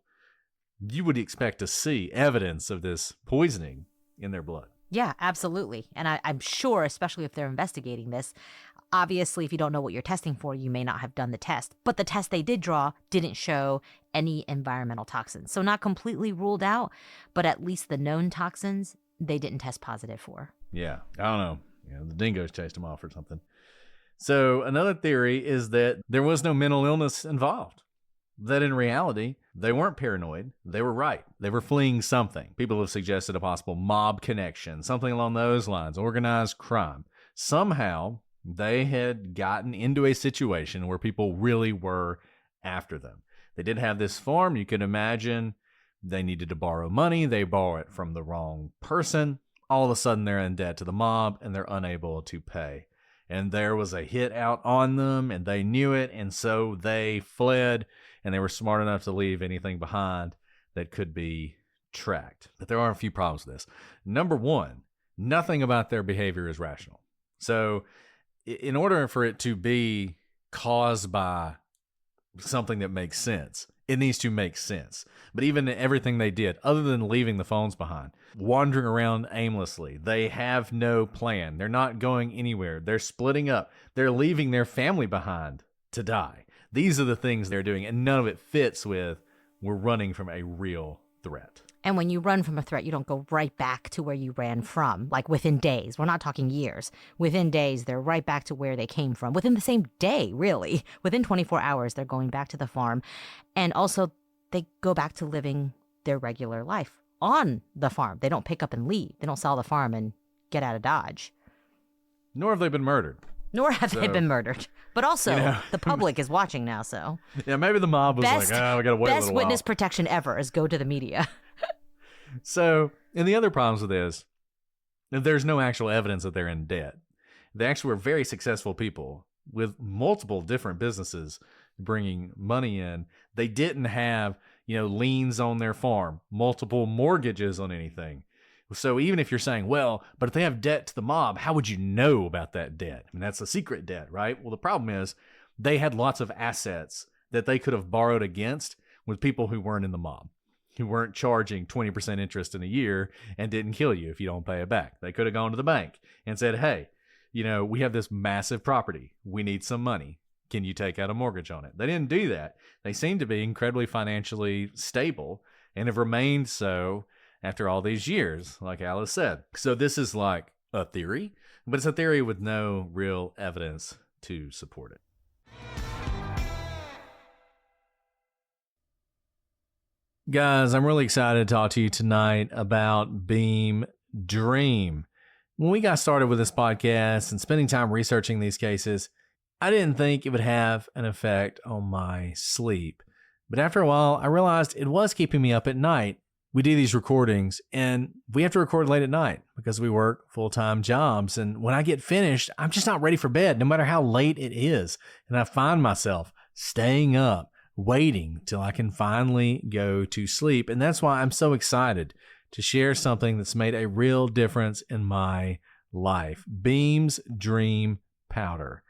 you would expect to see evidence of this poisoning in their blood. Yeah, absolutely. And I'm sure, especially if they're investigating this, obviously, if you don't know what you're testing for, you may not have done the test. But the test they did draw didn't show any environmental toxins. So not completely ruled out, but at least the known toxins they didn't test positive for. Yeah, I don't know. The dingoes chased them off or something. So another theory is that there was no mental illness involved. That in reality, they weren't paranoid. They were right. They were fleeing something. People have suggested a possible mob connection, something along those lines, organized crime. Somehow, they had gotten into a situation where people really were after them. They did have this farm. You could imagine they needed to borrow money. They borrow it from the wrong person. All of a sudden, they're in debt to the mob, and they're unable to pay. And there was a hit out on them, and they knew it, and so they fled, and they were smart enough to leave anything behind that could be tracked. But there are a few problems with this. Number one, nothing about their behavior is rational. So in order for it to be caused by something that makes sense, it needs to make sense. But even everything they did, other than leaving the phones behind, wandering around aimlessly, they have no plan. They're not going anywhere. They're splitting up. They're leaving their family behind to die. These are the things they're doing, and none of it fits with we're running from a real threat. And when you run from a threat, you don't go right back to where you ran from, like within days. We're not talking years. Within days, they're right back to where they came from. Within the same day, really. Within 24 hours, they're going back to the farm. And also, they go back to living their regular life on the farm. They don't pick up and leave. They don't sell the farm and get out of Dodge. Nor have they been murdered. Nor have they been murdered. But also, the public is watching now, so. Yeah, maybe the mob was like, we got to wait a little while. Best witness protection ever is go to the media. So, and the other problems with this, there's no actual evidence that they're in debt. They actually were very successful people with multiple different businesses bringing money in. They didn't have, liens on their farm, multiple mortgages on anything. So even if you're saying, well, but if they have debt to the mob, how would you know about that debt? I mean, that's a secret debt, right? Well, the problem is they had lots of assets that they could have borrowed against with people who weren't in the mob, who weren't charging 20% interest in a year and didn't kill you if you don't pay it back. They could have gone to the bank and said, hey, we have this massive property. We need some money. Can you take out a mortgage on it? They didn't do that. They seem to be incredibly financially stable and have remained so after all these years, like Alice said. So this is like a theory, but it's a theory with no real evidence to support it. Guys, I'm really excited to talk to you tonight about Beam Dream. When we got started with this podcast and spending time researching these cases, I didn't think it would have an effect on my sleep. But after a while, I realized it was keeping me up at night. We do these recordings and we have to record late at night because we work full-time jobs. And when I get finished, I'm just not ready for bed, no matter how late it is. And I find myself staying up, waiting till I can finally go to sleep. And that's why I'm so excited to share something that's made a real difference in my life. Beam's Dream Powder.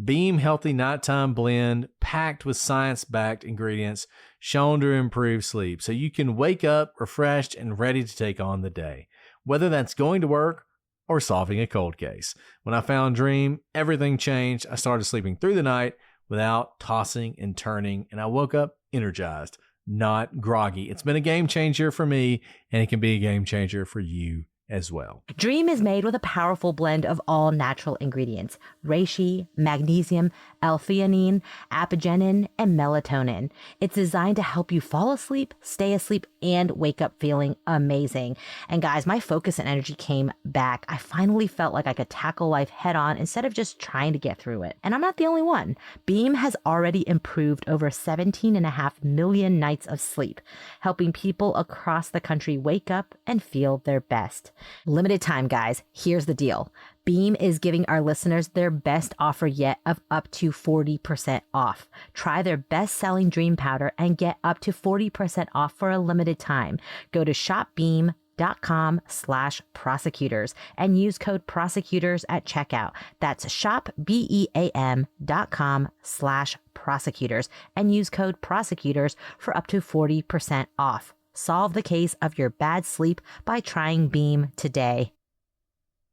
Beam Healthy Nighttime Blend, packed with science-backed ingredients shown to improve sleep, so you can wake up refreshed and ready to take on the day, whether that's going to work or solving a cold case. When I found Dream, everything changed. I started sleeping through the night without tossing and turning, and I woke up energized, not groggy. It's been a game changer for me, and it can be a game changer for you as well. Dream is made with a powerful blend of all natural ingredients: reishi, magnesium, L-theanine, apigenin, and melatonin. It's designed to help you fall asleep, stay asleep, and wake up feeling amazing. And guys, my focus and energy came back. I finally felt like I could tackle life head on instead of just trying to get through it. And I'm not the only one. Beam has already improved over 17.5 million nights of sleep, helping people across the country wake up and feel their best. Limited time, guys. Here's the deal. Beam is giving our listeners their best offer yet of up to 40% off. Try their best-selling Dream Powder and get up to 40% off for a limited time. Go to shopbeam.com/prosecutors and use code prosecutors at checkout. That's shopbeam.com/prosecutors and use code prosecutors for up to 40% off. Solve the case of your bad sleep by trying Beam today.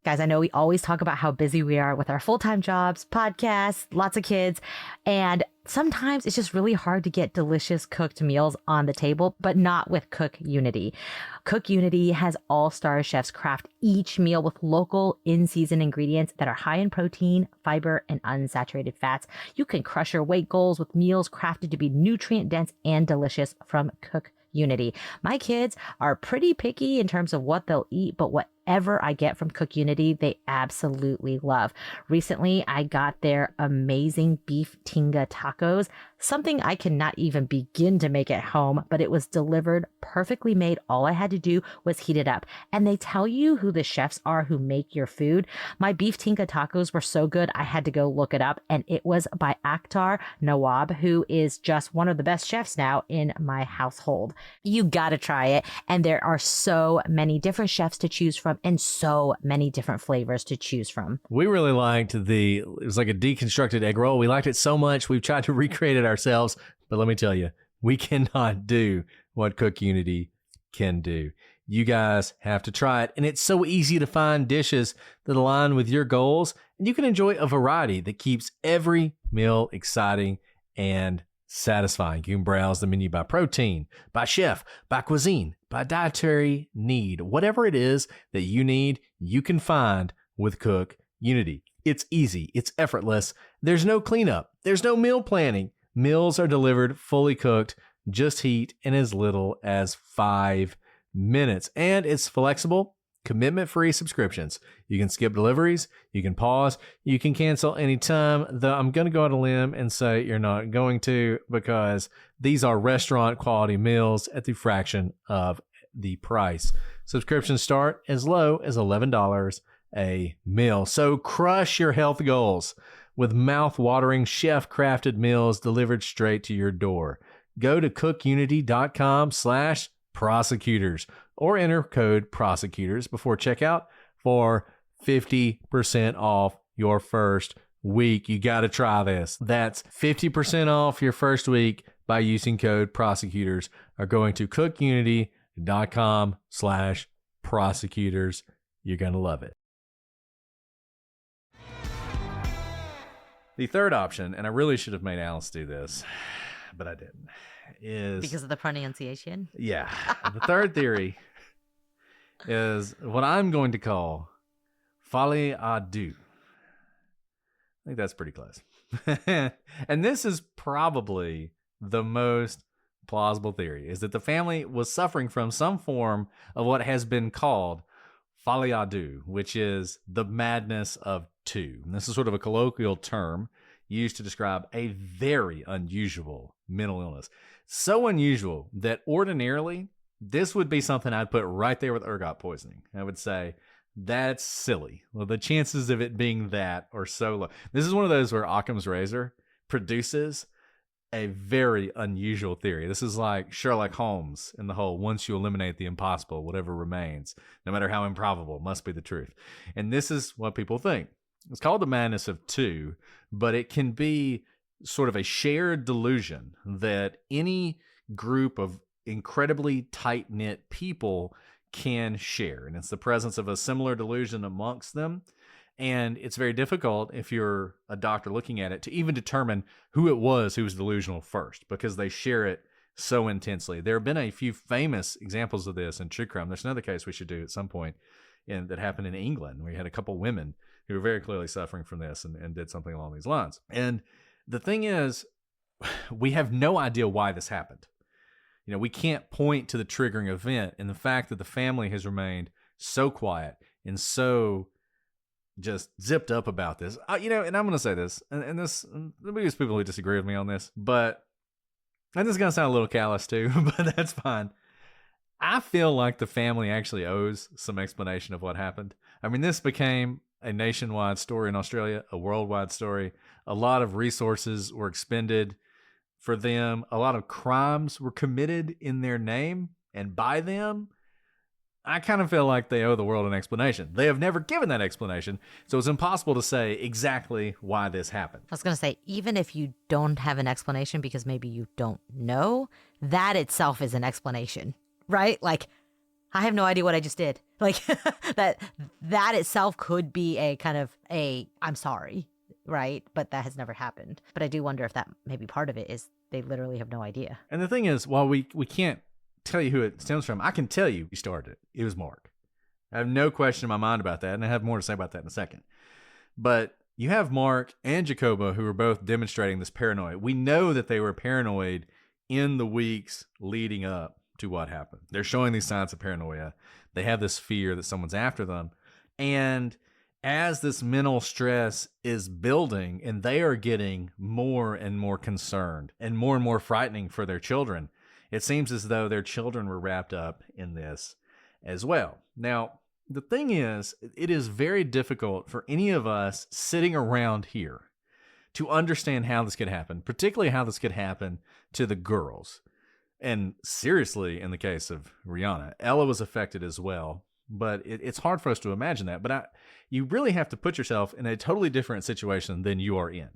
Guys, I know we always talk about how busy we are with our full-time jobs, podcasts, lots of kids, and sometimes it's just really hard to get delicious cooked meals on the table, but not with Cook Unity. Cook Unity has all-star chefs craft each meal with local in-season ingredients that are high in protein, fiber, and unsaturated fats. You can crush your weight goals with meals crafted to be nutrient-dense and delicious from Cook Unity. My kids are pretty picky in terms of what they'll eat, but whatever I get from Cook Unity, they absolutely love. Recently, I got their amazing beef tinga tacos, something I cannot even begin to make at home, but it was delivered perfectly made. All I had to do was heat it up. And they tell you who the chefs are who make your food. My beef tinga tacos were so good, I had to go look it up, and it was by Akhtar Nawab, who is just one of the best chefs now in my household. You gotta try it. And there are so many different chefs to choose from and so many different flavors to choose from. We really liked it was like a deconstructed egg roll. We liked it so much, we've tried to recreate it ourselves. But let me tell you, we cannot do what Cook Unity can do. You guys have to try it. And it's so easy to find dishes that align with your goals. And you can enjoy a variety that keeps every meal exciting and satisfying. You can browse the menu by protein, by chef, by cuisine, by dietary need. Whatever it is that you need, you can find with Cook Unity. It's easy. It's effortless. There's no cleanup. There's no meal planning. Meals are delivered fully cooked, just heat in as little as 5 minutes. And it's flexible, commitment-free subscriptions. You can skip deliveries, you can pause, you can cancel anytime, though I'm going to go out on a limb and say you're not going to, because these are restaurant quality meals at the fraction of the price. Subscriptions start as low as $11 a meal. So crush your health goals with mouth-watering chef-crafted meals delivered straight to your door. Go to cookunity.com/prosecutors or enter code prosecutors before checkout for 50% off your first week. You got to try this. That's 50% off your first week by using code prosecutors or going to cookunity.com/prosecutors. You're going to love it. The third option, and I really should have made Alice do this, but I didn't, is... Because of the pronunciation? Yeah. The third theory is what I'm going to call folie à deux. I think that's pretty close. And this is probably the most plausible theory, is that the family was suffering from some form of what has been called foliade, which is the madness of two. And this is sort of a colloquial term used to describe a very unusual mental illness. So unusual that ordinarily this would be something I'd put right there with ergot poisoning. I would say, that's silly. Well, the chances of it being that are so low. This is one of those where Occam's razor produces a very unusual theory. This is like Sherlock Holmes in the whole, once you eliminate the impossible, whatever remains, no matter how improbable, must be the truth. And this is what people think. It's called the madness of two, but it can be sort of a shared delusion that any group of incredibly tight-knit people can share. And it's the presence of a similar delusion amongst them. And it's very difficult, if you're a doctor looking at it, to even determine who it was who was delusional first, because they share it so intensely. There have been a few famous examples of this in true crime. There's another case we should do at some point that happened in England. We had a couple women who were very clearly suffering from this and did something along these lines. And the thing is, we have no idea why this happened. You know, we can't point to the triggering event, and the fact that the family has remained so quiet and so just zipped up about this. And I'm going to say this, and there'll be people who disagree with me on this, and this is going to sound a little callous too, but that's fine. I feel like the family actually owes some explanation of what happened. I mean, this became a nationwide story in Australia, a worldwide story. A lot of resources were expended for them. A lot of crimes were committed in their name and by them. I kind of feel like they owe the world an explanation. They have never given that explanation, so it's impossible to say exactly why this happened. I was going to say, even if you don't have an explanation because maybe you don't know, that itself is an explanation, right? Like, I have no idea what I just did. Like, that itself could be a kind of I'm sorry, right? But that has never happened. But I do wonder if that maybe part of it is they literally have no idea. And the thing is, while we can't tell you who it stems from, I can tell you who started it. It was Mark. I have no question in my mind about that, and I have more to say about that in a second. But you have Mark and Jacoba, who are both demonstrating this paranoia. We know that they were paranoid in the weeks leading up to what happened. They're showing these signs of paranoia. They have this fear that someone's after them. And as this mental stress is building and they are getting more and more concerned and more frightening for their children, it seems as though their children were wrapped up in this as well. Now, the thing is, it is very difficult for any of us sitting around here to understand how this could happen, particularly how this could happen to the girls. And seriously, in the case of Rihanna, Ella was affected as well. But it's hard for us to imagine that. But you really have to put yourself in a totally different situation than you are in.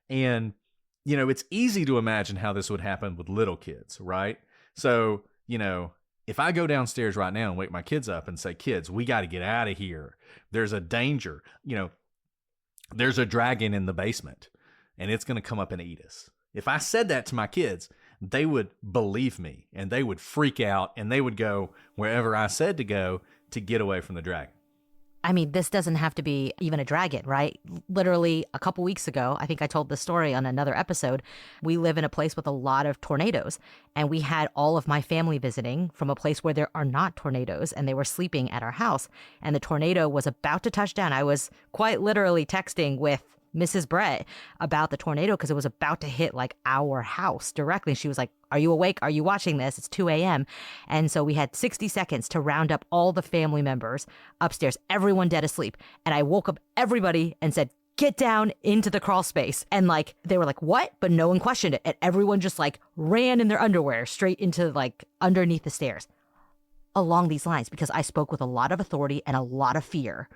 And it's easy to imagine how this would happen with little kids, right? So, if I go downstairs right now and wake my kids up and say, kids, we got to get out of here. There's a danger. There's a dragon in the basement and it's going to come up and eat us. If I said that to my kids, they would believe me and they would freak out and they would go wherever I said to go to get away from the dragon. I mean, this doesn't have to be even a dragon, right? Literally a couple weeks ago, I think I told this story on another episode. We live in a place with a lot of tornadoes, and we had all of my family visiting from a place where there are not tornadoes, and they were sleeping at our house, and the tornado was about to touch down. I was quite literally texting with Mrs. Brett about the tornado because it was about to hit like our house directly. She was like, are you awake? Are you watching this? It's 2 a.m. And so we had 60 seconds to round up all the family members upstairs, everyone dead asleep. And I woke up everybody and said, get down into the crawl space. And like, they were like, what? But no one questioned it. And everyone just like ran in their underwear straight into like underneath the stairs along these lines, because I spoke with a lot of authority and a lot of fear.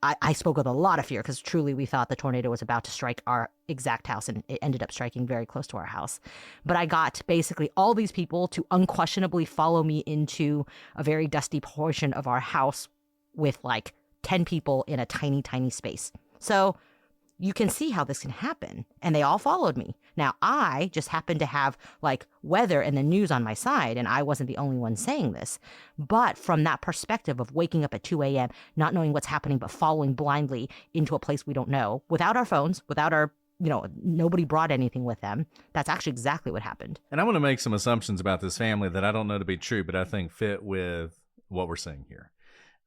I spoke with a lot of fear because truly we thought the tornado was about to strike our exact house, and it ended up striking very close to our house. But I got basically all these people to unquestionably follow me into a very dusty portion of our house with like 10 people in a tiny, tiny space. So you can see how this can happen. And they all followed me. Now, I just happened to have like weather and the news on my side, and I wasn't the only one saying this. But from that perspective of waking up at 2 a.m., not knowing what's happening, but following blindly into a place we don't know, without our phones, without our, nobody brought anything with them. That's actually exactly what happened. And I'm going to make some assumptions about this family that I don't know to be true, but I think fit with what we're seeing here.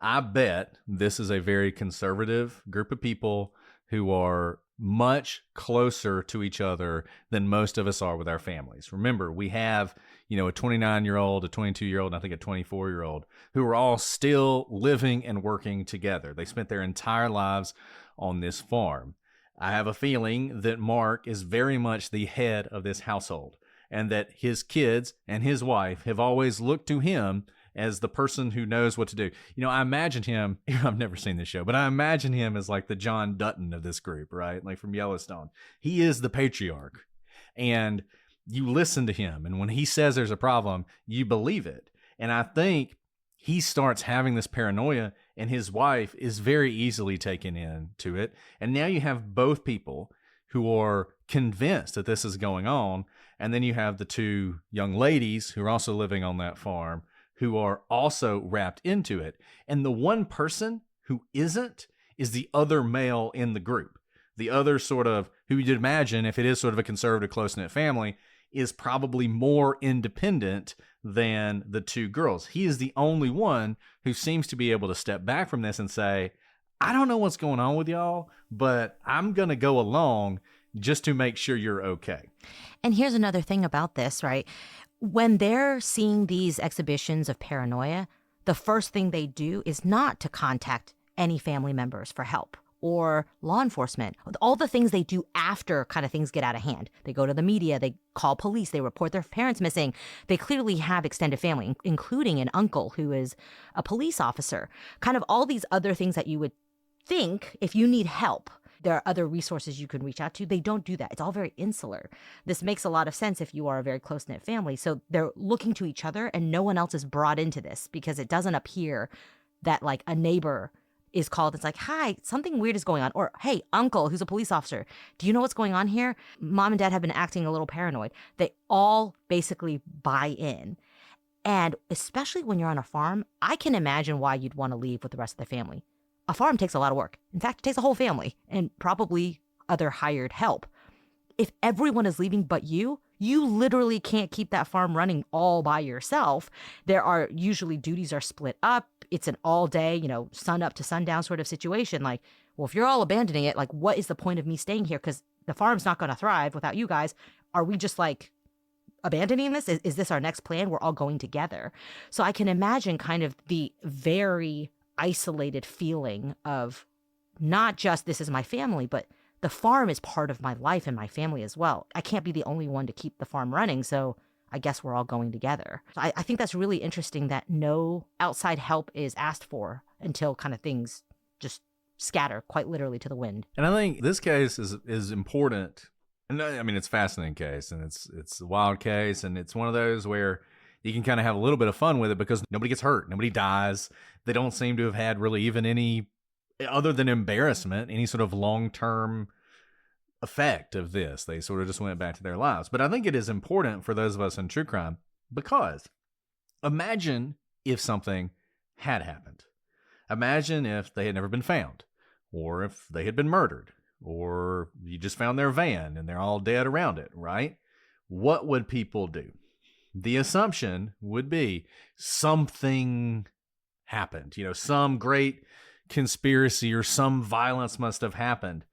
I bet this is a very conservative group of people who are much closer to each other than most of us are with our families. Remember, we have, a 29-year-old, a 22-year-old, and I think a 24-year-old who are all still living and working together. They spent their entire lives on this farm. I have a feeling that Mark is very much the head of this household, and that his kids and his wife have always looked to him as the person who knows what to do. I imagine him, I've never seen this show, but I imagine him as like the John Dutton of this group, right? Like from Yellowstone. He is the patriarch. And you listen to him, and when he says there's a problem, you believe it. And I think he starts having this paranoia, and his wife is very easily taken into it. And now you have both people who are convinced that this is going on. And then you have the two young ladies who are also living on that farm who are also wrapped into it. And the one person who isn't is the other male in the group. The other sort of, who you'd imagine, if it is sort of a conservative, close-knit family, is probably more independent than the two girls. He is the only one who seems to be able to step back from this and say, I don't know what's going on with y'all, but I'm going to go along just to make sure you're okay. And here's another thing about this, right? When they're seeing these exhibitions of paranoia, the first thing they do is not to contact any family members for help or law enforcement. All the things they do after kind of things get out of hand. They go to the media, they call police, they report their parents missing. They clearly have extended family, including an uncle who is a police officer. Kind of all these other things that you would think if you need help, there are other resources you can reach out to. They don't do that. It's all very insular. This makes a lot of sense if you are a very close-knit family. So they're looking to each other, and no one else is brought into this because it doesn't appear that like a neighbor is called. It's like, hi, something weird is going on. Or, hey, uncle, who's a police officer, do you know what's going on here? Mom and dad have been acting a little paranoid. They all basically buy in. And especially when you're on a farm, I can imagine why you'd want to leave with the rest of the family. A farm takes a lot of work. In fact, it takes a whole family and probably other hired help. If everyone is leaving but you literally can't keep that farm running all by yourself. There are usually duties are split up. It's an all day, sun up to sundown sort of situation. Like, well, if you're all abandoning it, like, what is the point of me staying here? Because the farm's not going to thrive without you guys. Are we just like abandoning this? Is this our next plan? We're all going together. So I can imagine kind of the very isolated feeling of not just this is my family, but the farm is part of my life and my family as well. I can't be the only one to keep the farm running, so I guess we're all going together. So I think that's really interesting that no outside help is asked for until kind of things just scatter quite literally to the wind. And I think this case is important. And I mean, it's a fascinating case, and it's a wild case, and it's one of those where you can kind of have a little bit of fun with it because nobody gets hurt, nobody dies. They don't seem to have had really even any, other than embarrassment, any sort of long-term effect of this. They sort of just went back to their lives. But I think it is important for those of us in true crime because imagine if something had happened. Imagine if they had never been found, or if they had been murdered, or you just found their van and they're all dead around it, right? What would people do? The assumption would be something happened, some great conspiracy or some violence must have happened,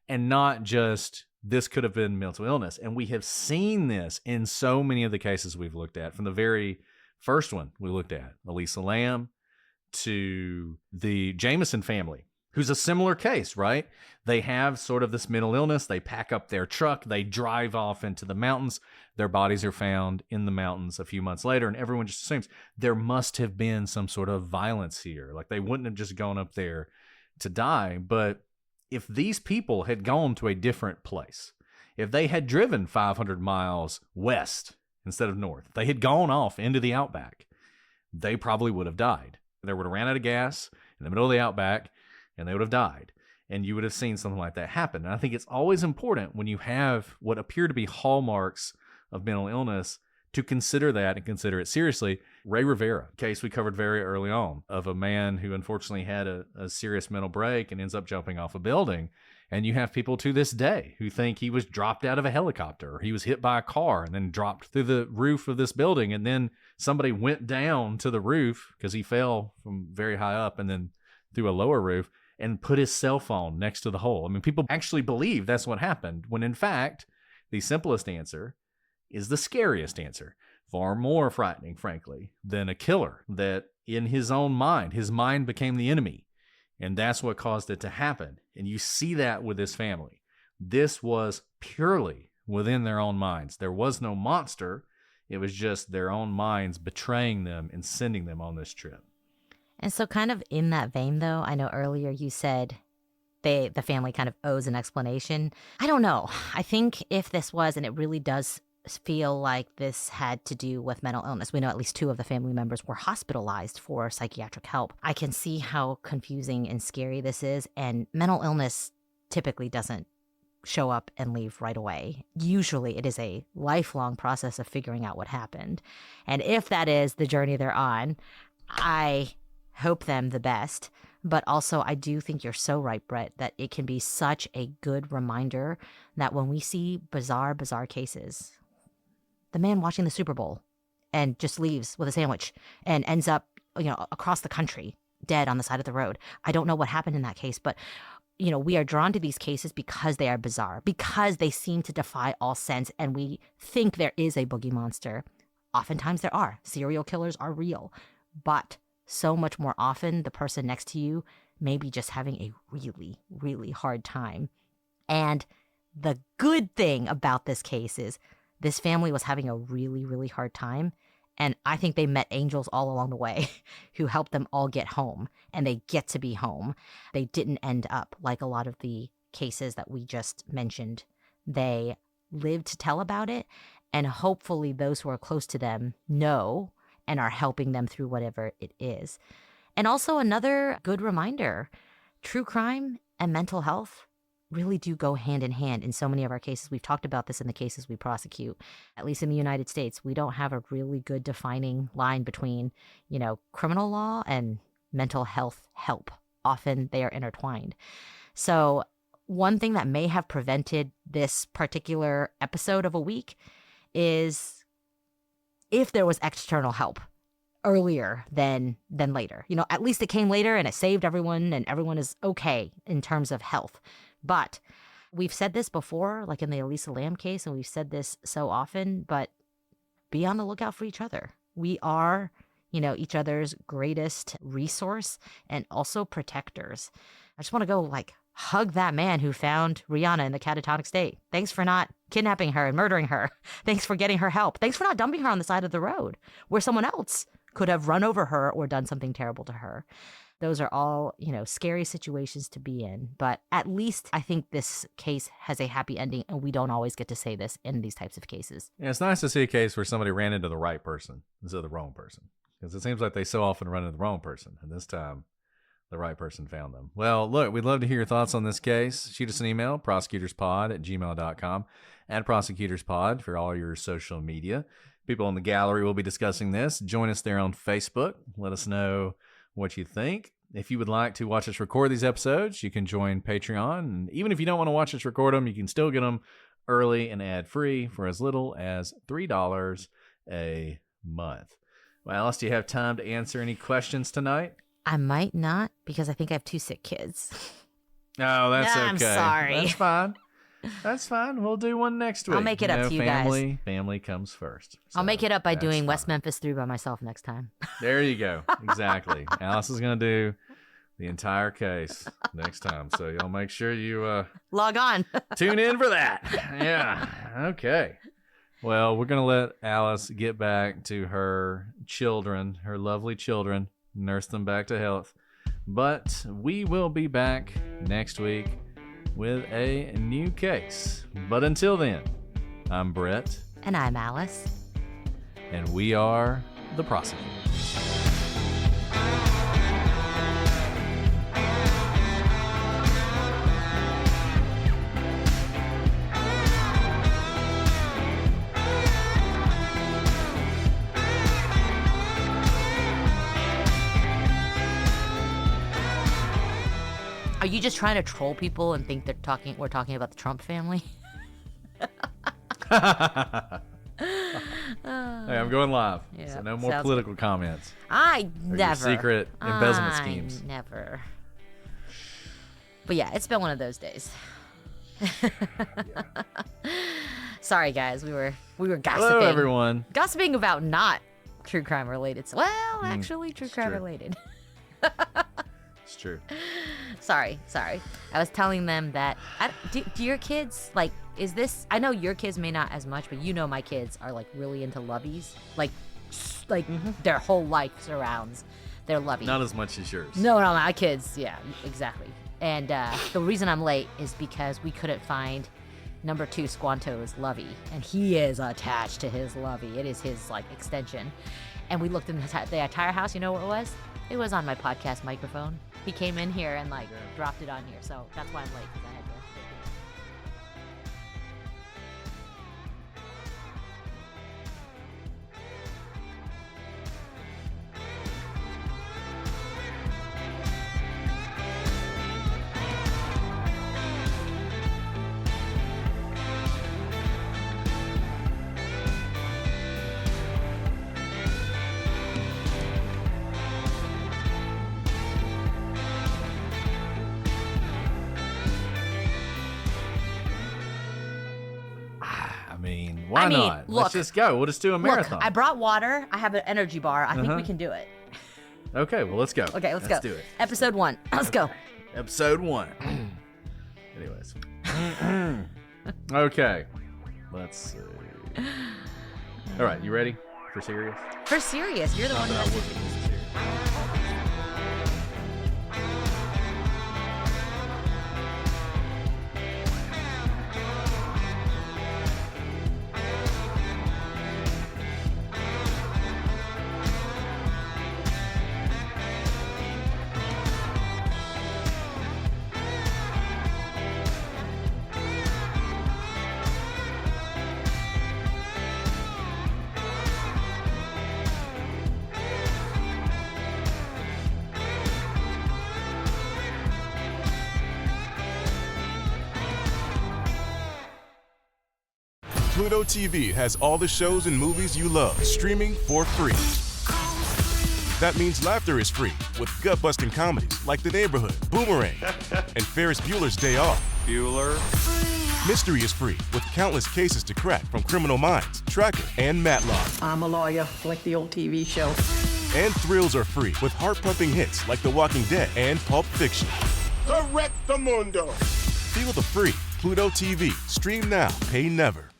and not just this could have been mental illness. And we have seen this in so many of the cases we've looked at, from the very first one we looked at, Elisa Lam, to the Jameson family, who's a similar case, right? They have sort of this mental illness. They pack up their truck. They drive off into the mountains. Their bodies are found in the mountains a few months later, and everyone just assumes there must have been some sort of violence here. Like, they wouldn't have just gone up there to die. But if these people had gone to a different place, if they had driven 500 miles west instead of north, if they had gone off into the outback, they probably would have died. They would have ran out of gas in the middle of the outback, and they would have died. And you would have seen something like that happen. And I think it's always important when you have what appear to be hallmarks of mental illness to consider that and consider it seriously. Ray Rivera, case we covered very early on, of a man who unfortunately had a serious mental break and ends up jumping off a building. And you have people to this day who think he was dropped out of a helicopter, or he was hit by a car and then dropped through the roof of this building. And then somebody went down to the roof because he fell from very high up and then through a lower roof and put his cell phone next to the hole. I mean, people actually believe that's what happened, when in fact, the simplest answer is the scariest answer. Far more frightening, frankly, than a killer that in his own mind, his mind became the enemy. And that's what caused it to happen. And you see that with this family. This was purely within their own minds. There was no monster. It was just their own minds betraying them and sending them on this trip. And so kind of in that vein, though, I know earlier you said the family kind of owes an explanation. I don't know. I think if this was, and it really does feel like this had to do with mental illness. We know at least 2 of the family members were hospitalized for psychiatric help. I can see how confusing and scary this is, and mental illness typically doesn't show up and leave right away. Usually it is a lifelong process of figuring out what happened. And if that is the journey they're on, I hope them the best. But also, I do think you're so right, Brett, that it can be such a good reminder that when we see bizarre cases, the man watching the Super Bowl and just leaves with a sandwich and ends up, across the country, dead on the side of the road. I don't know what happened in that case, but, we are drawn to these cases because they are bizarre, because they seem to defy all sense, and we think there is a boogie monster. Oftentimes there are. Serial killers are real. But so much more often, the person next to you may be just having a really, really hard time. And the good thing about this case is this family was having a really, really hard time. And I think they met angels all along the way who helped them all get home. And they get to be home. They didn't end up like a lot of the cases that we just mentioned. They lived to tell about it. And hopefully those who are close to them know and are helping them through whatever it is. And also another good reminder, true crime and mental health really do go hand in hand in so many of our cases. We've talked about this in the cases we prosecute. At least in the United States, we don't have a really good defining line between, criminal law and mental health help. Often they are intertwined. So one thing that may have prevented this particular episode of a week is if there was external help earlier than later. At least it came later and it saved everyone and everyone is okay in terms of health. But we've said this before, like in the Elisa Lam case, and we've said this so often, but be on the lookout for each other. We are, each other's greatest resource and also protectors. I just want to go hug that man who found Rihanna in the catatonic state. Thanks for not kidnapping her and murdering her. Thanks for getting her help. Thanks for not dumping her on the side of the road where someone else could have run over her or done something terrible to her. Those are all, scary situations to be in. But at least I think this case has a happy ending, and we don't always get to say this in these types of cases. Yeah, it's nice to see a case where somebody ran into the right person instead of the wrong person. Because it seems like they so often run into the wrong person. And this time, the right person found them. Well, look, we'd love to hear your thoughts on this case. Shoot us an email, prosecutorspod@gmail.com, and prosecutorspod for all your social media. People in the gallery will be discussing this. Join us there on Facebook. Let us know what you think. If you would like to watch us record these episodes, you can join Patreon. And even if you don't want to watch us record them, you can still get them early and ad-free for as little as $3 a month. Well, Alice, do you have time to answer any questions tonight? I might not, because I think I have 2 sick kids. Oh, that's okay. I'm sorry. That's fine. That's fine. We'll do one next week. I'll make it up to you guys. Family comes first. So I'll make it up by doing fine. West Memphis 3 by myself next time. There you go. Exactly. Alice is going to do the entire case next time. So y'all make sure you log on. Tune in for that. Yeah. Okay. Well, we're going to let Alice get back to her children, her lovely children, nurse them back to health. But we will be back next week with a new case. But until then, I'm Brett. And I'm Alice. And we are the prosecutors. Are you you just trying to troll people and think we're talking about the Trump family? Hey, I'm going live. Yeah, So no more sounds political comments. I Or never. your secret embezzlement schemes. Never. But yeah, it's been one of those days. Sorry, guys. We were gossiping. Hello, everyone. Gossiping about not true crime related. Well, actually, true crime true. related. It's true. Sorry. I was telling them that. Do your kids like? Is this? I know your kids may not as much, but you know my kids are like really into loveys. Like their whole life surrounds their lovey. Not as much as yours. No, my kids. Yeah, exactly. And the reason I'm late is because we couldn't find number 2 Squanto's lovey, and he is attached to his lovey. It is his like extension. And we looked in the entire house. You know what it was? It was on my podcast microphone. He came in here and like dropped it on here, so that's why I'm late, because I had to. Why not? Look, let's just go. We'll just do a marathon. Look, I brought water. I have an energy bar. I think we can do it. Okay, well, let's go. Okay, let's go. do it. Episode 1. Let's go. Episode 1. Anyways. Okay. Let's see. All right, you ready for serious? For serious, you're the one who has to do this. Pluto TV has all the shows and movies you love streaming for free. That means laughter is free with gut-busting comedies like The Neighborhood, Boomerang, and Ferris Bueller's Day Off. Bueller. Mystery is free with countless cases to crack from Criminal Minds, Tracker, and Matlock. I'm a lawyer, like the old TV show. And thrills are free with heart-pumping hits like The Walking Dead and Pulp Fiction. Correct the mundo. Feel the free Pluto TV. Stream now, pay never.